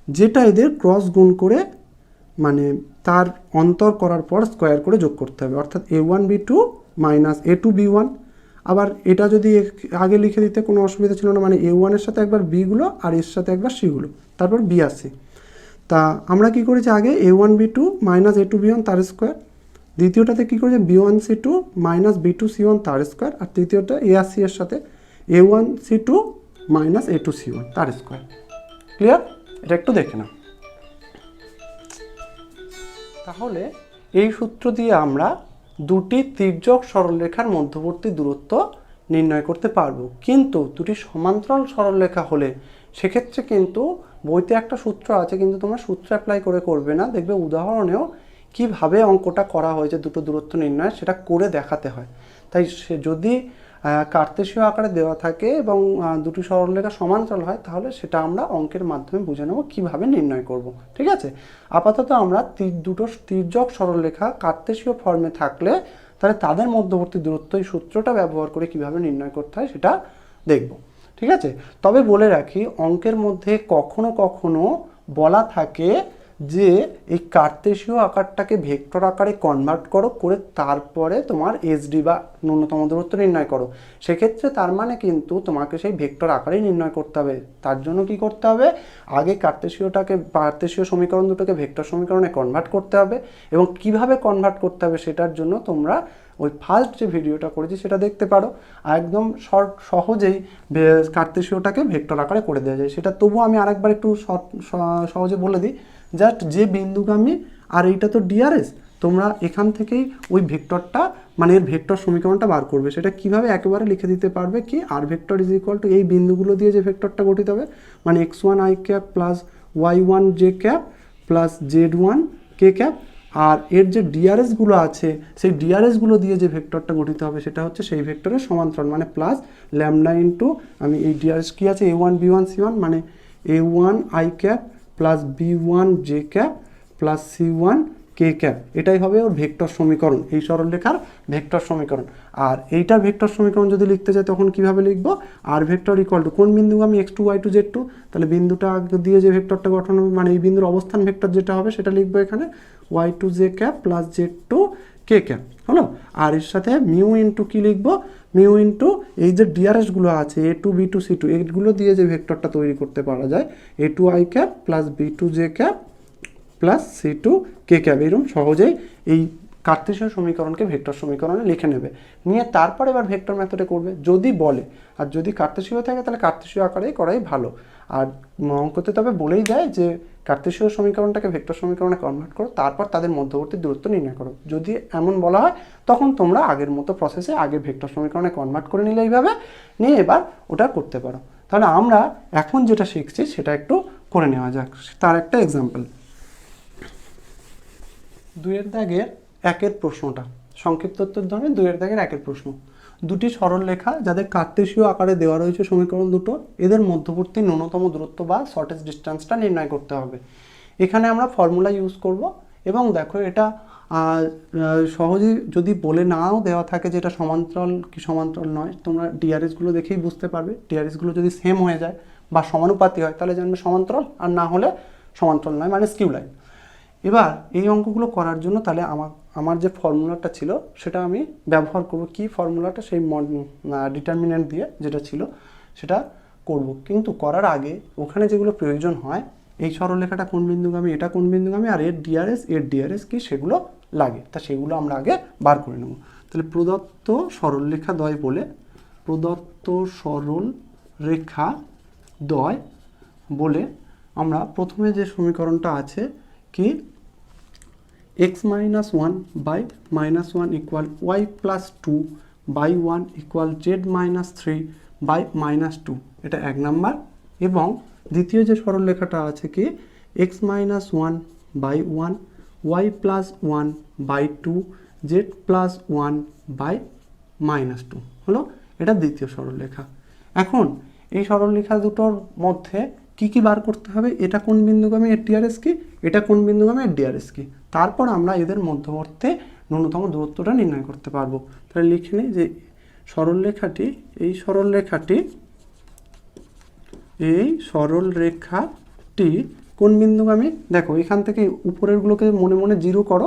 যেটা এদের ক্রস গুণ করে মানে তার অন্তর করার পর স্কোয়ার করে যোগ করতে হবে, অর্থাৎ a1b2 মাইনাস a2b1। আবার এটা যদি আগে লিখে দিতে কোনো অসুবিধা ছিল না, মানে a1 এর সাথে একবার বিগুলো আর এর সাথে একবার সিগুলো, তারপর বি আসে। তা আমরা কি করেছি আগে a1b2 মাইনাস a2b1 তার স্কোয়ার, দ্বিতীয়টাতে কী করেছে b1c2 মাইনাস b2c1 তার স্কোয়ার, আর তৃতীয়টা a আর সি এর সাথে a1c2 মাইনাস a2c1 তার স্কোয়ার। ক্লিয়ার? এটা একটু দেখে না। তাহলে এই সূত্র দিয়ে আমরা দুটি তির্যক সরলরেখার মধ্যবর্তী দূরত্ব নির্ণয় করতে পারবো। কিন্তু দুটি সমান্তরাল সরলরেখা হলে সেক্ষেত্রে কিন্তু বইতে একটা সূত্র আছে, কিন্তু তোমরা সূত্র অ্যাপ্লাই করে করবে না, দেখবে উদাহরণেও কিভাবে অঙ্কটা করা হয়েছে দুটো দূরত্ব নির্ণয় সেটা করে দেখাতে হয়। তাই সে যদি কার্তেশীয় আকারে দেওয়া থাকে এবং দুটি সরলরেখা সমান্তরাল হয় তাহলে সেটা আমরা অঙ্কের মাধ্যমে বুঝে নেব কীভাবে নির্ণয় করব। ঠিক আছে? আপাতত আমরা দুটো তির্যক সরলরেখা কার্তেশীয় ফর্মে থাকলে তাহলে তাদের মধ্যবর্তী দূরত্ব এই সূত্রটা ব্যবহার করে কিভাবে নির্ণয় করতে হয় সেটা দেখব। ঠিক আছে? তবে বলে রাখি, অঙ্কের মধ্যে কখনো কখনো বলা থাকে যে এই কার্তেশীয় আকারটাকে ভেক্টর আকারে কনভার্ট করো, করে তারপরে তোমার এসডি বা ন্যূনতম দূরত্ব নির্ণয় করো। সেক্ষেত্রে তার মানে কিন্তু তোমাকে সেই ভেক্টর আকারেই নির্ণয় করতে হবে। তার জন্য কি করতে হবে? আগে কার্তেশীয় সমীকরণ দুটোকে ভেক্টর সমীকরণে কনভার্ট করতে হবে, এবং কিভাবে কনভার্ট করতে হবে সেটার জন্য তোমরা ওই ফার্স্ট যে ভিডিওটা করেছি সেটা দেখতে পারো। একদম সহজেই কার্তেশীয়টাকে ভেক্টর আকারে করে দেওয়া যায়। সেটা তবুও আমি আরেকবার একটু সহজে বলে দিই। জাস্ট যে বিন্দুগামী আর এইটা তো ডিআরএস, তোমরা এখান থেকেই ওই ভেক্টরটা মানে এর ভেক্টর সমীকরণটা বার করবে। সেটা কিভাবে একেবারে লিখে দিতে পারবে কি, r vector is equal two এই বিন্দুগুলো দিয়ে যে ভেক্টরটা গঠিত হবে, মানে x1 i cap plus y1 j cap plus z1 k cap, আর এর যে ডিআরএসগুলো আছে সেই ডিআরএসগুলো দিয়ে যে ভেক্টরটা গঠিত হবে সেটা হচ্ছে সেই ভেক্টরের সমান্তরাল, মানে প্লাস ল্যামডা ইন্টু আমি এই ডিআরএস কী আছে a1 b1 c1 মানে a1 i cap plus b1 j cap plus c1 k cap, এটাই হবে ওর ভেক্টর সমীকরণ, এই সরলরেখার ভেক্টর সমীকরণ। আর এইটার ভেক্টর সমীকরণ যদি লিখতে চাই তখন কিভাবে লিখবো? আর ভেক্টর ইকুয়াল টু কোন বিন্দুগামী x2 y2 z2, তাহলে বিন্দুটা দিয়ে যে ভেক্টরটা গঠন হবে মানে এই বিন্দুর অবস্থান ভেক্টর যেটা হবে সেটা লিখবো এখানে y2 j cap plus z2 k cap, হলো। আর এর সাথে মিউ ইন্টু কী লিখবো? মিউ ইন্টু এই যে ডিআরএসগুলো আছে a2 b2 c2, এইগুলো দিয়ে যে ভেক্টরটা তৈরি করতে পারা যায় a2 i cap plus b2 j cap plus c2 k cap. এরকম সহজেই এই কার্তেশীয় সমীকরণকে ভেক্টর সমীকরণে লিখে নেবে, নিয়ে তারপরে এবার ভেক্টর মেথডে করবে যদি বলে। আর যদি কার্তেশীয় থাকে তাহলে কার্তেশীয় আকারেই করাই ভালো। আর অঙ্কতে তবে বলেই দেয় যে কার্তেশীয় সমীকরণটাকে ভেক্টর সমীকরণে কনভার্ট করো, তারপর তাদের মধ্যবর্তী দূরত্ব নির্ণয় করো। যদি এমন বলা হয় তখন তোমরা আগের মতো প্রসেসে আগে ভেক্টর সমীকরণে কনভার্ট করে নিলে এইভাবে নিয়ে এবার ওটা করতে পারো। তাহলে আমরা এখন যেটা শিখছি সেটা একটু করে নেওয়া যাক। তার একটা এক্সাম্পল, 2 দাগের 1 প্রশ্নটা সংক্ষিপ্ত উত্তর ধরনের 2 দাগের 1 প্রশ্ন। দুটি সরলরেখা যাদের কার্তেশীয় আকারে দেওয়া রয়েছে সমীকরণ দুটো, এদের মধ্যবর্তী ন্যূনতম দূরত্ব বা শর্টেস্ট ডিস্টেন্সটা নির্ণয় করতে হবে। এখানে আমরা ফর্মুলা ইউজ করব, এবং দেখো এটা সহজেই যদি বলে নাও দেওয়া থাকে যে এটা সমান্তরাল কি সমান্তরাল নয়, তোমরা ডিআরএসগুলো দেখেই বুঝতে পারবে। ডিআরএসগুলো যদি সেম হয়ে যায় বা সমানুপাতি হয় তাহলে জানবে সমান্তরাল, আর না হলে সমান্তরাল নয় মানে স্কিউ লাইন। এবার এই অঙ্কগুলো করার জন্য তাহলে আমার যে ফর্মুলাটা ছিল সেটা আমি ব্যবহার করব। কি ফর্মুলাটা? সেই ডিটারমিনেন্ট দিয়ে যেটা ছিল সেটা করব। কিন্তু করার আগে ওখানে যেগুলো প্রয়োজন হয়, এই সরলরেখাটা কোন বিন্দুগামী, এটা কোন বিন্দুগামী, আর এর ডিআরএস কি সেগুলো লাগে, তা সেগুলো আমরা আগে বার করে নেব। তাহলে প্রদত্ত সরলরেখা দ্বয় বলে, প্রদত্ত সরল রেখা দ্বয় বলে আমরা প্রথমে যে সমীকরণটা আছে কি, x minus 1 by minus 1 equal y plus 2 by 1 equal z minus 3 by minus 2, এটা 1 নাম্বার। এবং দ্বিতীয় যে সরলরেখাটা আছে কি, x minus 1 by 1 y plus 1 by 2 z plus 1 by minus 2, হলো। এটা দ্বিতীয় সরলরেখা। এখন এই সরলরেখা দুটোর মধ্যে কি বার করতে হবে, এটা কোন বিন্দুগামী এর ডিআরএস কি, এটা কোন বিন্দুগামী এর ডিআরএস কি, তারপর আমরা এদের মধ্যবর্তী ন্যূনতম দূরত্বটা নির্ণয় করতে পারবো। তাহলে লিখে নিই যে এই সরলরেখাটি কোন বিন্দুগামী। দেখো এখান থেকে উপরেরগুলোকে মনে মনে জিরো করো,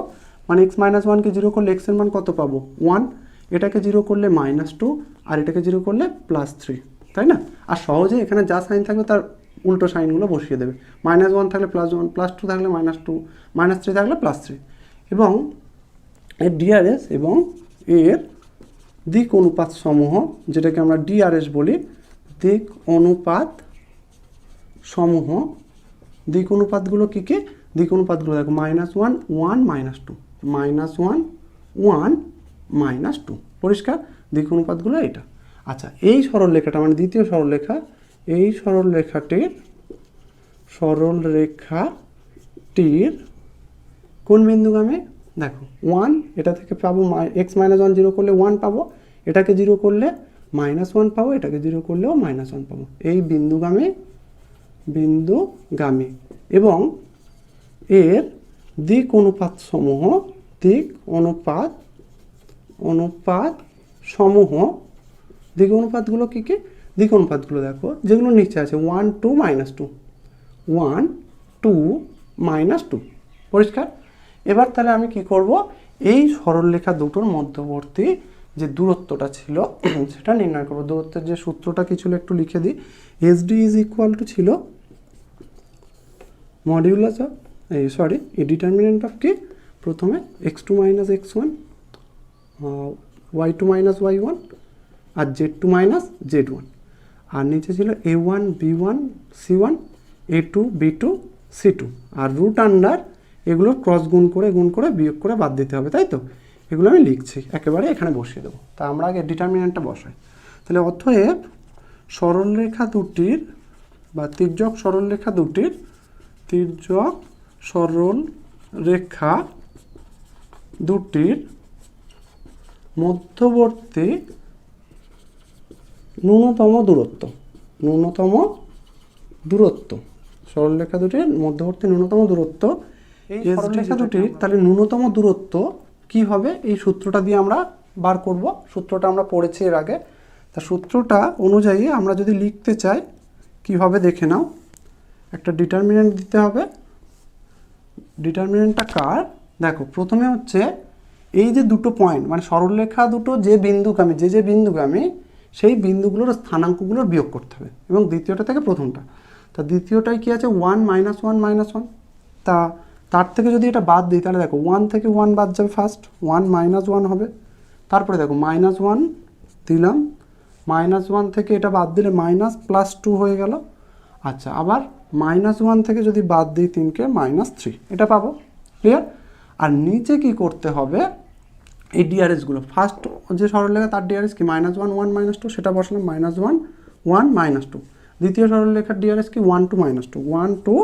মানে x - 1কে জিরো করলে x এর মান কত পাবো 1, এটাকে জিরো করলে -2 আর এটাকে জিরো করলে +3, তাই না। আর সহজে এখানে যা সাইন থাকবে তার উল্টো সাইনগুলো বসিয়ে দেবে, -1 থাকলে +1, +2 থাকলে -2, -3 থাকলে +3। এবং এর ডিআরএস এবং এর দিক অনুপাত সমূহ, যেটাকে আমরা ডিআরএস বলি, দিক অনুপাত সমূহ, দিক অনুপাতগুলো কী কী, দিক অনুপাতগুলো দেখো -1 1 -2, -1 1 -2, পরিষ্কার। দিক অনুপাতগুলো এটা। আচ্ছা, এই সরলরেখাটা মানে দ্বিতীয় সরলরেখা, এই সরলরেখাটির কোন বিন্দুগামী, দেখো 1, এটা থেকে পাবো x - 1 জিরো করলে 1 পাবো, এটাকে জিরো করলে -1 পাবো, এটাকে জিরো করলেও -1 পাবো। এই বিন্দুগামী এবং এর দিক অনুপাত সমূহ, দিক অনুপাতগুলো কী কী, দিক অনুপাতগুলো দেখো যেগুলো নিচে আছে 1 2 -2, 1 2 -2, পরিষ্কার। এবার তাহলে আমি কি করব, এই সরলরেখা দুটোর মধ্যবর্তী যে দূরত্বটা ছিল সেটা নির্ণয় করব। দূরত্বের যে সূত্রটা কি ছিল একটু লিখে দিই। SD ছিল মডিউলাস অফ ডিটারমিনেন্ট অফ কি, প্রথমে x2 - x1, y2 - y1 আর z2 - z1, আর নিচে ছিল a1 b1 c1 a2 b2 c2, আর রুট আন্ডার এগুলো ক্রস গুণ করে বিয়োগ করে বাদ দিতে হবে, তাই তো। এগুলো আমি লিখছি, একেবারে এখানে বসিয়ে দেবো। তা আমরা আগে ডিটারমিনেন্টটা বসাই। তাহলে অতএব সরলরেখা দুটির বা তির্যক সরলরেখা দুটির মধ্যবর্তী ন্যূনতম দূরত্ব, সরলরেখা দুটির মধ্যবর্তী ন্যূনতম দূরত্ব, এই সরলরেখা দুটির তাহলে ন্যূনতম দূরত্ব কি হবে, এই সূত্রটা দিয়ে আমরা বার করব। সূত্রটা আমরা পড়েছি এর আগে। তা সূত্রটা অনুযায়ী আমরা যদি লিখতে চাই কিভাবে দেখে নাও। একটা ডিটারমিনেন্ট দিতে হবে। ডিটারমিনেন্টটা কার, দেখো প্রথমে হচ্ছে এই যে দুটো পয়েন্ট মানে সরলরেখা দুটো যে বিন্দুগামী সেই বিন্দুগুলোর স্থানাঙ্কগুলোর বিয়োগ করতে হবে, এবং দ্বিতীয়টা থেকে প্রথমটা। তা দ্বিতীয়টায় কি আছে 1 -1 -1, তার থেকে যদি এটা বাদ দিই তাহলে দেখো 1 থেকে 1 বাদ যাবে, ফার্স্ট 1 -1 হবে, তারপরে দেখো -1 দিলাম, -1 থেকে এটা বাদ দিলে -+2 হয়ে গেল। আচ্ছা, আবার -1 থেকে যদি বাদ দিই 3কে -3, এটা পাবো, ক্লিয়ার। আর নিচে কি করতে হবে, এই ডিআরএসগুলো ফার্স্ট যে সরলরেখা তার ডিআরএস কি -1 1 -2, সেটা বসালাম -1 1 -2। দ্বিতীয় সরলরেখার ডিআরএস কি 1 2 -2 1 2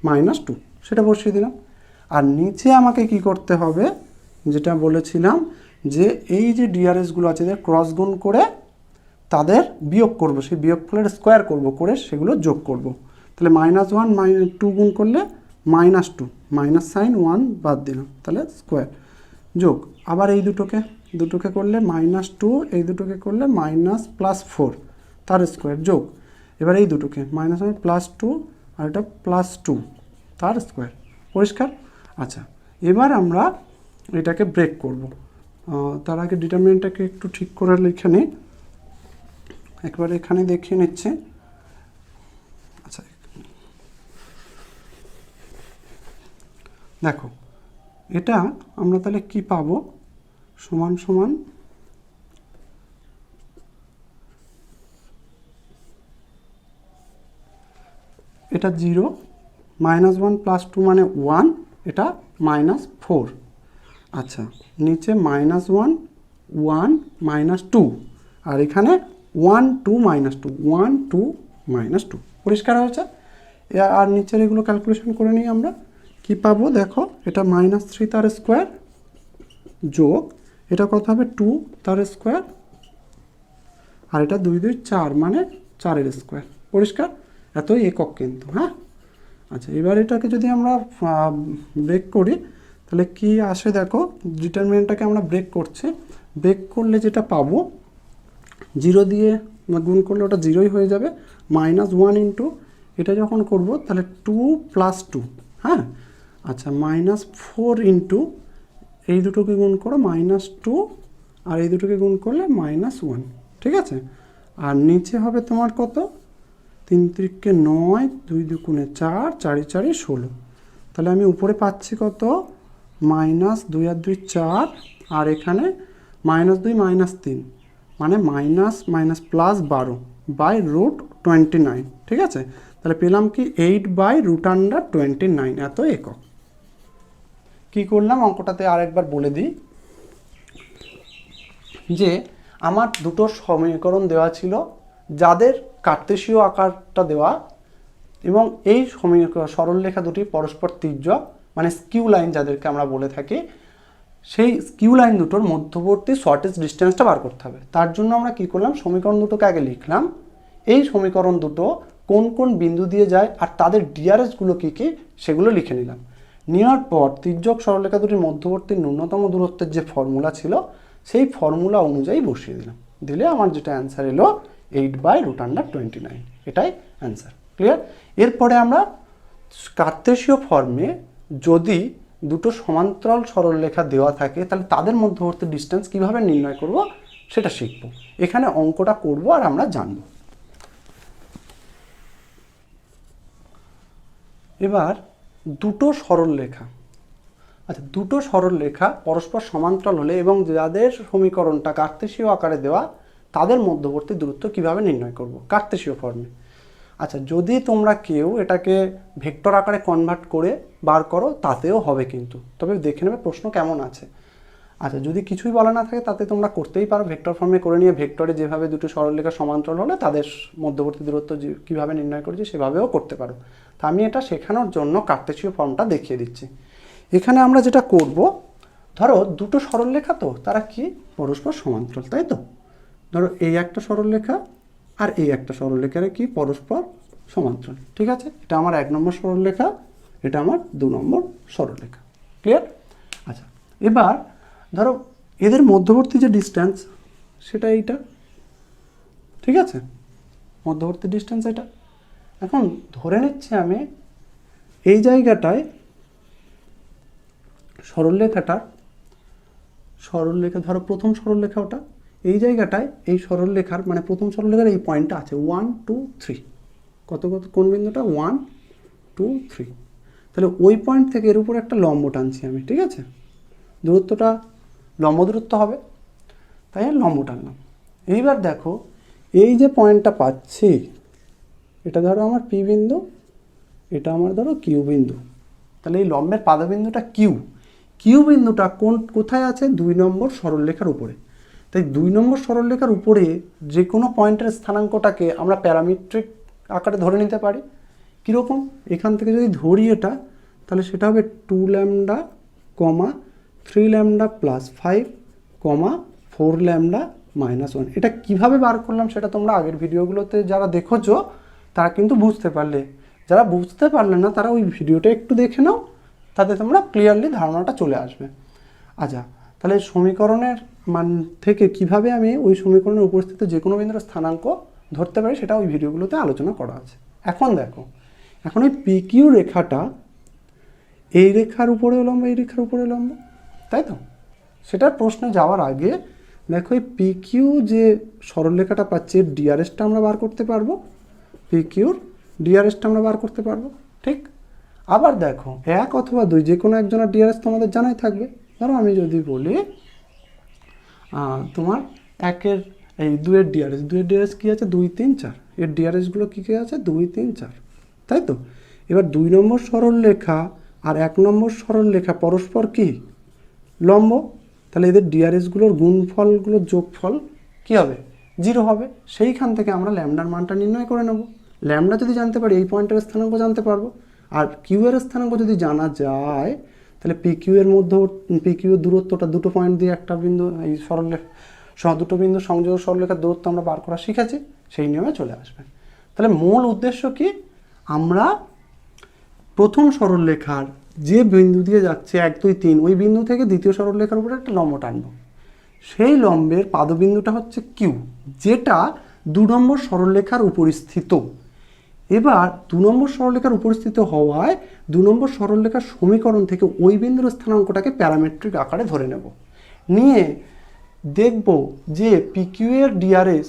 -2, সেটা বসিয়ে দিলাম। আর নিচে আমাকে কি করতে হবে, যেটা বলেছিলাম যে এই যে ডিআরএসগুলো আছে এদের ক্রস গুণ করে তাদের বিয়োগ করব, সেই বিয়োগফলের স্কোয়ার করে সেগুলো যোগ করব। তাহলে -1 2 গুণ করলে -2, মাইনাস সাইন 1 বাদ দিলাম, তাহলে স্কোয়ার যোগ, আবার এই দুটোকে করলে -2, এই দুটোকে করলে -+4 তার স্কোয়ার যোগ, এবার এই দুটোকে -+2 আর এটা +2 তার স্কোয়ার, পরিষ্কার। আচ্ছা, এবার আমরা এটাকে ব্রেক করব। তার আগে ডিটারমিনেন্টটাকে একটু ঠিক করে লিখে নিই, একবার এখানে দেখিয়ে নিচ্ছে। আচ্ছা, দেখো এটা আমরা তাহলে কি পাবো, সমান সমান এটা 0, -1 + 2 মানে 1, এটা -4। আচ্ছা, নিচে -1 1 -2, আর এখানে 1 2 -2 1 2 -2, পরিষ্কার হয়েছে। আর নিচের এগুলো ক্যালকুলেশন করে নিই আমরা, কি পাবো দেখো, এটা -3 তার স্কোয়ার যোগ, এটা কত হবে 2 তার স্কোয়ার, আর এটা 2 2 4 মানে 4 এর স্কোয়ার, পরিষ্কার। এত একক কিন্তু, হ্যাঁ। আচ্ছা, এবার এটাকে যদি আমরা ব্রেক করি তাহলে কি আসে দেখো, ডিটারমিনেন্টটাকে আমরা ব্রেক করছি, ব্রেক করলে যেটা পাবো 0 দিয়ে গুণ করলে ওটা 0ই হয়ে যাবে, -1 ইন্টু এটা যখন করব তাহলে 2 + 2, হ্যাঁ। আচ্ছা, -4 ইন্টু এই দুটোকে গুণ করো -2, আর এই দুটোকে গুণ করলে -1, ঠিক আছে। আর নিচে হবে তোমার কত, 3 × 9, 2 × 4, 4 × 4 = 16। তাহলে আমি উপরে পাচ্ছি কত, -2 আর 2 4, আর এখানে -2 -3, মানে -12/√29, ঠিক আছে। তাহলে পেলাম কি 8/√29 এত একক। কি করলাম অঙ্কটাতে আরেকবার বলে দিই, যে আমার দুটো সমীকরণ দেওয়া ছিল যাদের কার্তেশীয় আকারটা দেওয়া, এবং এই সরলরেখা দুটি পরস্পর তির্যক, মানে স্কিউ লাইন যাদেরকে আমরা বলে থাকি, সেই স্কিউ লাইন দুটোর মধ্যবর্তী শর্টেস্ট ডিস্টেন্সটা বার করতে হবে। তার জন্য আমরা কি করলাম, সমীকরণ দুটোকে আগে লিখলাম, এই সমীকরণ দুটো কোন কোন বিন্দু দিয়ে যায় আর তাদের ডিআরএসগুলো কী কী সেগুলো লিখে নিলাম। নেওয়ার পর তির্যক সরলরেখা দুটির মধ্যবর্তী ন্যূনতম দূরত্বের যে ফর্মুলা ছিল সেই ফর্মুলা অনুযায়ী বসিয়ে দিলাম, দিলে আমার যেটা অ্যান্সার এলো 8/√29, এটাই অ্যান্সার। ক্লিয়ার? এরপরে আমরা কার্তেশীয় ফর্মে যদি দুটো সমান্তরাল সরলরেখা দেওয়া থাকে তাহলে তাদের মধ্যবর্তী ডিস্টেন্স কিভাবে নির্ণয় করব সেটা শিখব। এখানে অঙ্কটা করব আর আমরা জানব। এবার দুটো সরলরেখা, আচ্ছা দুটো সরলরেখা পরস্পর সমান্তরাল হলে এবং যাদের সমীকরণটা কার্তেশীয় আকারে দেওয়া তাদের মধ্যবর্তী দূরত্ব কিভাবে নির্ণয় করব কার্তেশীয় ফর্মে। আচ্ছা, যদি তোমরা কেউ এটাকে ভেক্টর আকারে কনভার্ট করে বার করো তাতেও হবে কিন্তু, তবে দেখে নেবে প্রশ্ন কেমন আছে। আচ্ছা, যদি কিছুই বলা না থাকে তাতে তোমরা করতেই পারো, ভেক্টর ফর্মে করে নিয়ে ভেক্টরে যেভাবে দুটো সরলরেখা সমান্তরাল হলে তাদের মধ্যবর্তী দূরত্ব কীভাবে নির্ণয় করেছি সেভাবেও করতে পারো। তা আমি এটা শেখানোর জন্য কার্তেশীয় ফর্মটা দেখিয়ে দিচ্ছি। এখানে আমরা যেটা করব, ধরো দুটো সরলরেখা তো তারা কি পরস্পর সমান্তরাল, তাই তো। ধরো এই একটা সরলরেখা আর এই একটা সরলরেখার কি পরস্পর সমান্তরাল, ঠিক আছে। এটা আমার 1 নম্বর সরলরেখা, এটা আমার 2 নম্বর সরলরেখা। ক্লিয়ার? আচ্ছা, এবার ধরো এদের মধ্যবর্তী যে ডিস্টেন্স সেটা এইটা, ঠিক আছে, মধ্যবর্তী ডিস্টেন্স এটা। এখন ধরে নিচ্ছি আমি এই জায়গাটায় সরলরেখা ধরো প্রথম সরলরেখা ওটা, এই জায়গাটায় এই সরলরেখার মানে প্রথম সরলরেখার এই পয়েন্টটা আছে 1 2 3, কত কত কোন বিন্দুটা 1 2 3। তাহলে ওই পয়েন্ট থেকে এর উপর একটা লম্ব টানছি আমি, ঠিক আছে, দূরত্বটা লম্ব দূরত্ব হবে, তাই আমি লম্ব টানলাম। এইবার দেখো এই যে পয়েন্টটা পাচ্ছি এটা ধরো আমার পি বিন্দু, এটা আমার ধরো কিউ বিন্দু। তাহলে এই লম্বের পাদবিন্দুটা কিউ বিন্দুটা কোথায় আছে, 2 নম্বর সরলরেখার উপরে। তাই 2 নম্বর সরলরেখার উপরে যে কোনো পয়েন্টের স্থানাঙ্কটাকে আমরা প্যারামেট্রিক আকারে ধরে নিতে পারি। কীরকম, এখান থেকে যদি ধরি এটা তাহলে সেটা হবে 2 λ, 3 λ + 5, 4 λ -1। এটা কিভাবে বার করলাম সেটা তোমরা আগের ভিডিওগুলোতে যারা দেখেছো তারা কিন্তু বুঝতে পারলে, যারা বুঝতে পারলে না তারা ওই ভিডিওটা একটু দেখে নাও, তাতে তোমরা ক্লিয়ারলি ধারণাটা চলে আসবে। আচ্ছা, তাহলে সমীকরণের মান থেকে কিভাবে আমি ওই সমীকরণের উপস্থিত যে কোনো বিন্দুর স্থানাঙ্ক ধরতে পারি সেটা ওই ভিডিওগুলোতে আলোচনা করা আছে। এখন দেখো, এখন এই পিকিউ রেখাটা এই রেখার উপরে লম্ব, এই রেখার উপরে লম্ব, তাই তো। সেটার প্রশ্নে যাওয়ার আগে দেখো এই পিকিউ যে সরলরেখাটা পাচ্ছি এর ডিআরএসটা আমরা বার করতে পারবো, পিকিউর ডিআরএসটা আমরা বার করতে পারবো, ঠিক। আবার দেখো 1 অথবা 2 যে কোনো একজনের ডিআরএস তোমাদের জানাই থাকবে। ধরো আমি যদি বলি তোমার 1-এর এই 2-এর ডিআরএস কী আছে, 2 3 4, এর ডিআরএসগুলো কী কী আছে 2 3 4, তাই তো। এবার 2 নম্বর সরলরেখা আর 1 নম্বর সরলরেখা পরস্পর কি লম্ব, তাহলে এদের ডিআরএসগুলোর গুণফলগুলোর যোগফল কী হবে, 0 হবে। সেইখান থেকে আমরা ল্যামডার মানটা নির্ণয় করে নেব। ল্যামডা যদি জানতে পারি এই পয়েন্টের স্থানাঙ্ক জানতে পারবো, আর কিউ এর স্থানাঙ্ক যদি জানা যায় তাহলে পিকিউ এর মধ্যে পিকিউ এর দূরত্বটা দুটো পয়েন্ট দিয়ে একটা বিন্দু এই সরলরেখা দুটো বিন্দু সংযোগ সরলরেখার দূরত্ব আমরা বার করা শিখেছি, সেই নিয়মে চলে আসবে। তাহলে মূল উদ্দেশ্য কি, আমরা প্রথম সরলরেখার যে বিন্দু দিয়ে যাচ্ছে 1 2 3 ওই বিন্দু থেকে দ্বিতীয় সরলরেখার উপরে একটা লম্ব টানবো। সেই লম্বের পাদবিন্দুটা হচ্ছে কিউ, যেটা 2 নম্বর সরলরেখার উপরিস্থিত। এবার 2 নম্বর সরলরেখার উপরিস্থিত হওয়ায় 2 নম্বর সরলরেখার সমীকরণ থেকে ওই বিন্দুর স্থানাঙ্কটাকে প্যারামেট্রিক আকারে ধরে নেব, নিয়ে দেখব যে পিকিউ এর ডিআরএস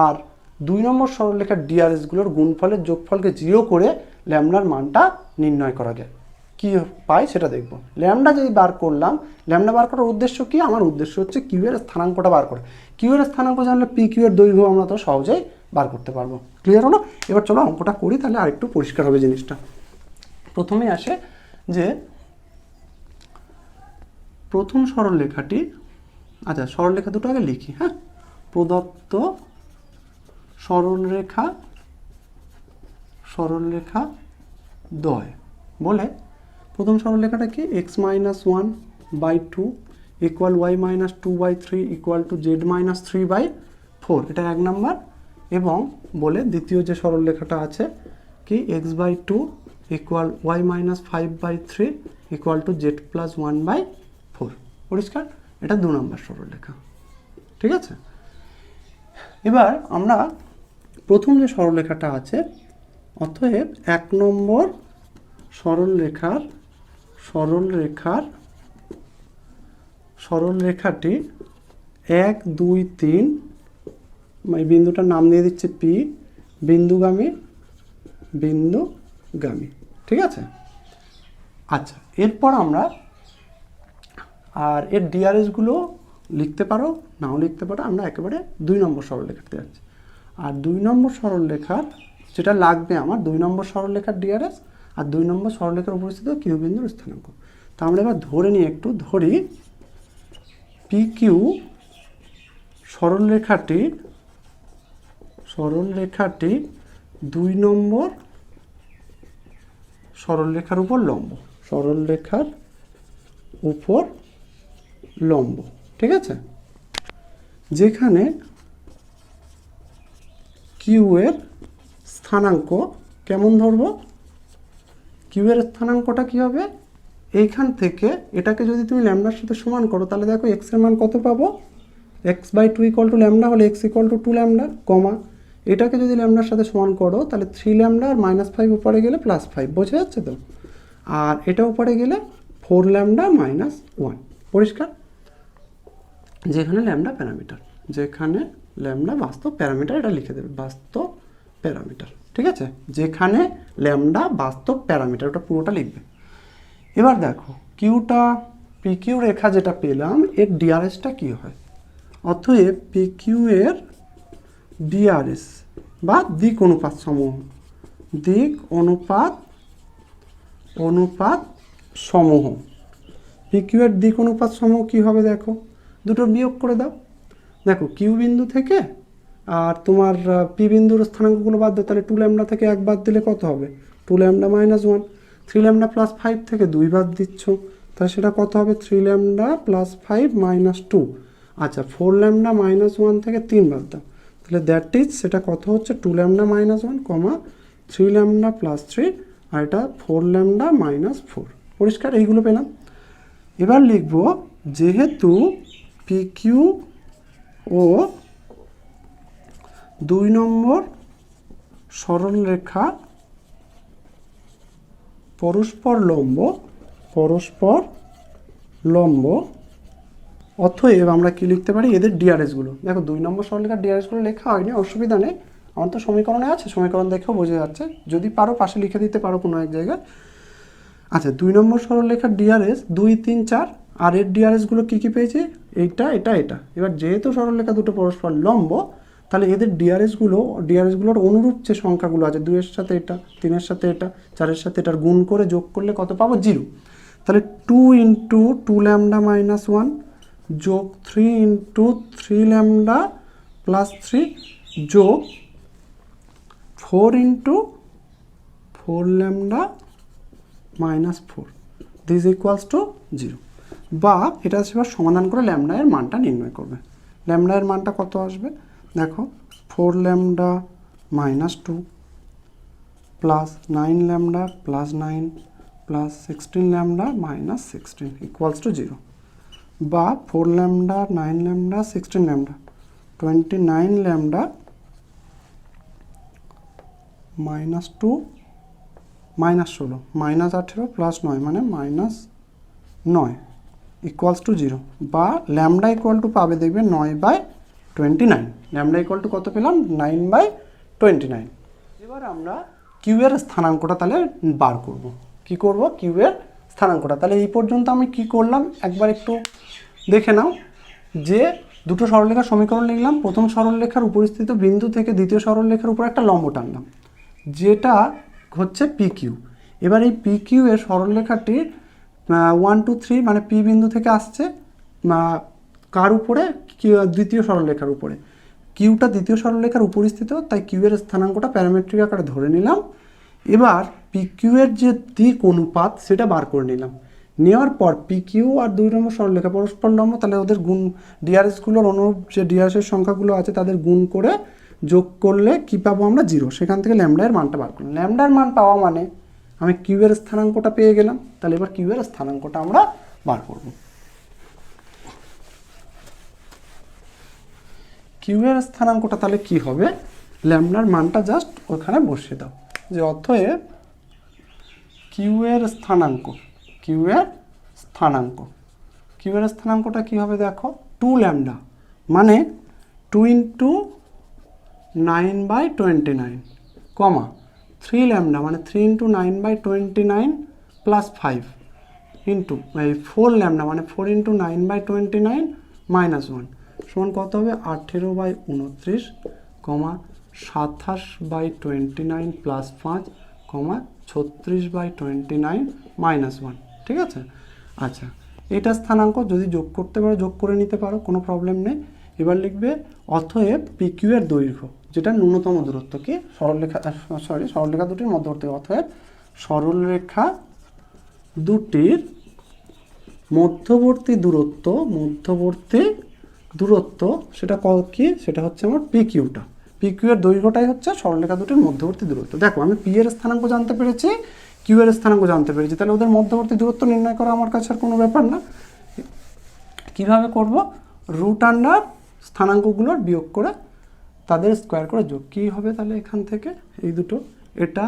আর 2 নম্বর সরলরেখার ডিআরএসগুলোর গুণফলের যোগফলকে 0 করে ল্যামডার মানটা নির্ণয় করা যায়। কী পাই সেটা দেখব। ল্যামডা যদি বার করলাম, ল্যামডা বার করার উদ্দেশ্য কি, আমার উদ্দেশ্য হচ্ছে কিউ এর স্থানাঙ্কটা বার করে। কিউ এর স্থানাঙ্ক জানলে পি কিউ এর দৈর্ঘ্য আমরা তো সহজেই বার করতে পারবো। ক্লিয়ার হলো? এবার চলো অঙ্কটা করি, তাহলে আরেকটু পরিষ্কার হবে জিনিসটা। প্রথমে আসে যে প্রথম সরলরেখাটি, আচ্ছা সরলরেখা দুটো আগে লিখি। হ্যাঁ, প্রদত্ত সরলরেখা দ্বয় বলে প্রথম সরলরেখাটা কি, X minus 1/2 equal Y minus 2/3 equal to Z minus 3/4, এটা 1 নাম্বার। এবং বলে দ্বিতীয় যে সরলরেখাটা আছে কি, x/2 equal Y minus 5/3 equal to Z plus 1/4। পরিষ্কার? এটা 2 নম্বর সরলরেখা। ঠিক আছে, এবার আমরা প্রথম যে সরলরেখাটা আছে, অতএব 1 নম্বর সরলরেখাটি 1 2 3, এই বিন্দুটার নাম দিয়ে দিচ্ছে পি, বিন্দুগামী। ঠিক আছে, আচ্ছা এরপর আমরা আর এর ডিআরএসগুলো লিখতে পারো, নাও লিখতে পারো, আমরা একেবারে 2 নম্বর সরলরেখাতে যাচ্ছি। আর 2 নম্বর সরলরেখার যেটা লাগবে আমার, 2 নম্বর সরলরেখার ডিআরএস আর 2 নম্বর সরলরেখার উপস্থিত কিউ বিন্দুর স্থানাঙ্ক। তা আমরা এবার ধরে নিই, একটু ধরি পি কিউ সরলরেখাটি 2 নম্বর সরলরেখার উপর লম্ব। ঠিক আছে, যেখানে কিউ এর স্থানাঙ্ক কেমন ধরবো, কিউ এর স্থানাঙ্কটা কি হবে, এইখান থেকে এটাকে যদি তুমি ল্যামডার সাথে সমান করো, তাহলে দেখো এক্স এর মান কত পাবো, x/2 ইকুয়াল টু ল্যামডা হলে x ইকুয়াল টু 2 ল্যামডা, কমা এটাকে যদি ল্যামডার সাথে সমান করো, তাহলে 3 ল্যামডা আর -5 উপরে গেলে +5, বোঝা যাচ্ছে তো? আর এটা উপরে গেলে 4 ল্যামডা -1। পরিষ্কার? যেখানে ল্যামডা বাস্তব প্যারামিটার, এটা লিখে দেবে বাস্তব প্যারামিটার। ঠিক আছে, যেখানে ল্যামডা বাস্তব প্যারামিটার, ওটা পুরোটা লিখবে। এবার দেখো কিউটা, পি কিউ রেখা যেটা পেলাম, এর ডিআরএসটা কি হয়, অতএব পি কিউ এর ডিআরএস বা দিক অনুপাত সমূহ, পি কিউ এর দিক অনুপাত সমূহ কী হবে, দেখো দুটো বিয়োগ করে দাও। দেখো কিউ বিন্দু থেকে আর তোমার পি বিন্দুর স্থানাঙ্কগুলো বাদ দাও, তাহলে 2 ল্যামডা থেকে 1 বাদ দিলে কত হবে, 2 ল্যামডা -1। 3 ল্যামডা প্লাস 5 থেকে 2 বাদ দিচ্ছ, তাহলে সেটা কত হবে, 3 ল্যামডা প্লাস 5 -2। আচ্ছা 4 ল্যামডা -1 থেকে 3 বাদ দাও, তাহলে দ্যাট ইজ সেটা কত হচ্ছে, 2 ল্যামডা -1, 3 ল্যামডা প্লাস 3, আর এটা 4 ল্যামডা -4। পরিষ্কার? এইগুলো পেলাম। এবার লিখব, যেহেতু পি কিউ ও 2 নম্বর সরলরেখা পরস্পর লম্ব, অতএব আমরা কি লিখতে পারি, এদের ডিআরএসগুলো। দেখো 2 নম্বর সরলরেখার ডিআরএসগুলো লেখা হয়নি, অসুবিধা নেই, আমার তো সমীকরণে আছে, সমীকরণ দেখেও বোঝা যাচ্ছে, যদি পারো পাশে লিখে দিতে পারো কোনো এক জায়গায়। আচ্ছা 2 নম্বর সরলরেখার ডিআরএস 2 3 4, আর এর ডিআরএসগুলো কী পেয়েছি, এটা। এবার যেহেতু সরলরেখা দুটো পরস্পর লম্ব, তাহলে এদের ডিআরএসগুলোর অনুরূপ যে সংখ্যাগুলো আছে, 2 এর সাথে এটা, 3 এর সাথে এটা, 4 এর সাথে এটার গুণ করে যোগ করলে কত পাবো, 0। তাহলে 2 × 2 ল্যামডা -1 যোগ 3 × 3 ল্যামডা প্লাস 3 যোগ 4 × 4 ল্যামডা -4, দিস ইকুয়ালস টু 0। বা এটা সেবার সমাধান করে ল্যামডা এর মানটা নির্ণয় করবে। ল্যামডা এর মানটা কত আসবে, দেখো 4 lambda minus 2 plus 9 lambda plus 9 plus 16 lambda minus 16 equals to 0, বা 4 lambda 9 lambda 16 lambda 29 lambda minus 2 minus 16 minus 18 plus 9 মানে মাইনাস 9 ইকুয়ালস টু 0, বা ল্যামডা ইকুয়াল টু পাবে দেখবে 9/29। ল্যামডা ইকুয়াল টু কত পেলাম? 9/29। এবার আমরা কিউ এর স্থানাঙ্কটা তাহলে বার করব। কি করব? কিউ এর স্থানাঙ্কটা। তাহলে এই পর্যন্ত আমি কি করলাম একবার একটু দেখে নাও, যে দুটো সরলরেখার সমীকরণ লিখলাম। প্রথম সরলরেখার উপরিস্থিত বিন্দু থেকে দ্বিতীয় সরলরেখার উপর একটা লম্ব টানলাম, যেটা হচ্ছে পি কিউ। এবার এই পি কিউ এর সরলরেখাটি 1 2 3 মানে পি বিন্দু থেকে আসছে কার উপরে? দ্বিতীয় সরলরেখার উপরে। কিউটা দ্বিতীয় সরলরেখার উপরিস্থিত, তাই কিউ এর স্থানাঙ্কটা প্যারামেট্রিক আকারে ধরে নিলাম। এবার পি কিউ এর যে দিক অনুপাত সেটা বার করে নিলাম। নেওয়ার পর পি কিউ আর 2 নম্বর সরলরেখা পরস্পর লম্ব, তাহলে ওদের গুণ ডিআরএসগুলোর অনুরূপ যে ডিআরএসের সংখ্যাগুলো আছে তাদের গুণ করে যোগ করলে কি পাবো আমরা? 0। সেখান থেকে ল্যামডা এর মানটা বার করলাম। ল্যামডা এর মান পাওয়া মানে আমি কিউ এর স্থানাঙ্কটা পেয়ে গেলাম। তাহলে এবার কিউ এর স্থানাঙ্কটা আমরা বার করব। কিউ এর স্থানাঙ্কটা তাহলে কি হবে? ল্যামডার মানটা জাস্ট ওখানে বসিয়ে দাও, যে অতএব কিউ এর স্থানাঙ্ক, কিউ এর স্থানাঙ্ক, কিউ এর স্থানাঙ্কটা কি হবে দেখো? 2 ল্যামডা মানে 2 × 9/29 কমা 3 ল্যামডা মানে 3 × 9/29 প্লাস 5 ইন্টু 4 ল্যামডা মানে 4 × 9/29 মাইনাস 1 সমান কত হবে? 18/29 কমা 27/29 প্লাস 5 কমা 36/29 মাইনাস 1। ঠিক আছে? আচ্ছা, এটা স্থানাঙ্ক। যদি যোগ করতে পারো যোগ করে নিতে পারো, কোনো প্রবলেম নেই। এবার লিখবে অতএব পি কিউ এর দৈর্ঘ্য, যেটা ন্যূনতম দূরত্ব কি সরলরেখা দুটির মধ্যবর্তী। অতএব সরলরেখা দুটির মধ্যবর্তী দূরত্ব সেটা কি? সেটা হচ্ছে আমার পি কিউটা। পি কিউ এর দৈর্ঘ্যটাই হচ্ছে সরলরেখা দুটির মধ্যবর্তী দূরত্ব। দেখো আমি পি এর স্থানাঙ্ক জানতে পেরেছি, কিউ এর স্থানাঙ্ক জানতে পেরেছি, তাহলে ওদের মধ্যবর্তী দূরত্ব নির্ণয় করা আমার কাছে আর কোনো ব্যাপার না। কিভাবে করব? রুট আন্ডার স্থানাঙ্কগুলোর বিয়োগ করে তাদের স্কোয়ার করে যোগ। কী হবে তাহলে এখান থেকে? এই দুটো, এটা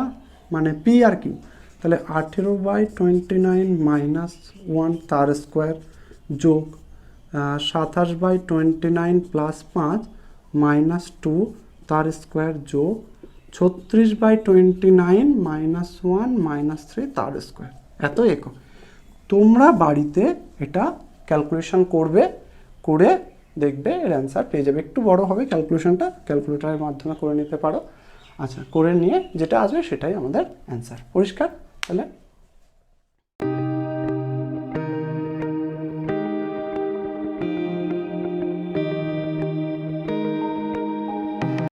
মানে পি আর কিউ, তাহলে 18/29 মাইনাস 1 তার স্কোয়ার যোগ 27/29 প্লাস 5 মাইনাস 2 তার স্কোয়ার যোগ 36/29 মাইনাস 1 মাইনাস 3 তার স্কোয়ার। এত একক। তোমরা বাড়িতে এটা ক্যালকুলেশন করবে, করে দেখবে এর অ্যান্সার পেয়ে যাবে। একটু বড় হবে ক্যালকুলেশনটা, ক্যালকুলেটরের মাধ্যমে করে নিতে পারো। আচ্ছা, করে নিয়ে যেটা আসবে সেটাই আমাদের অ্যান্সার। পরিষ্কার? তাহলে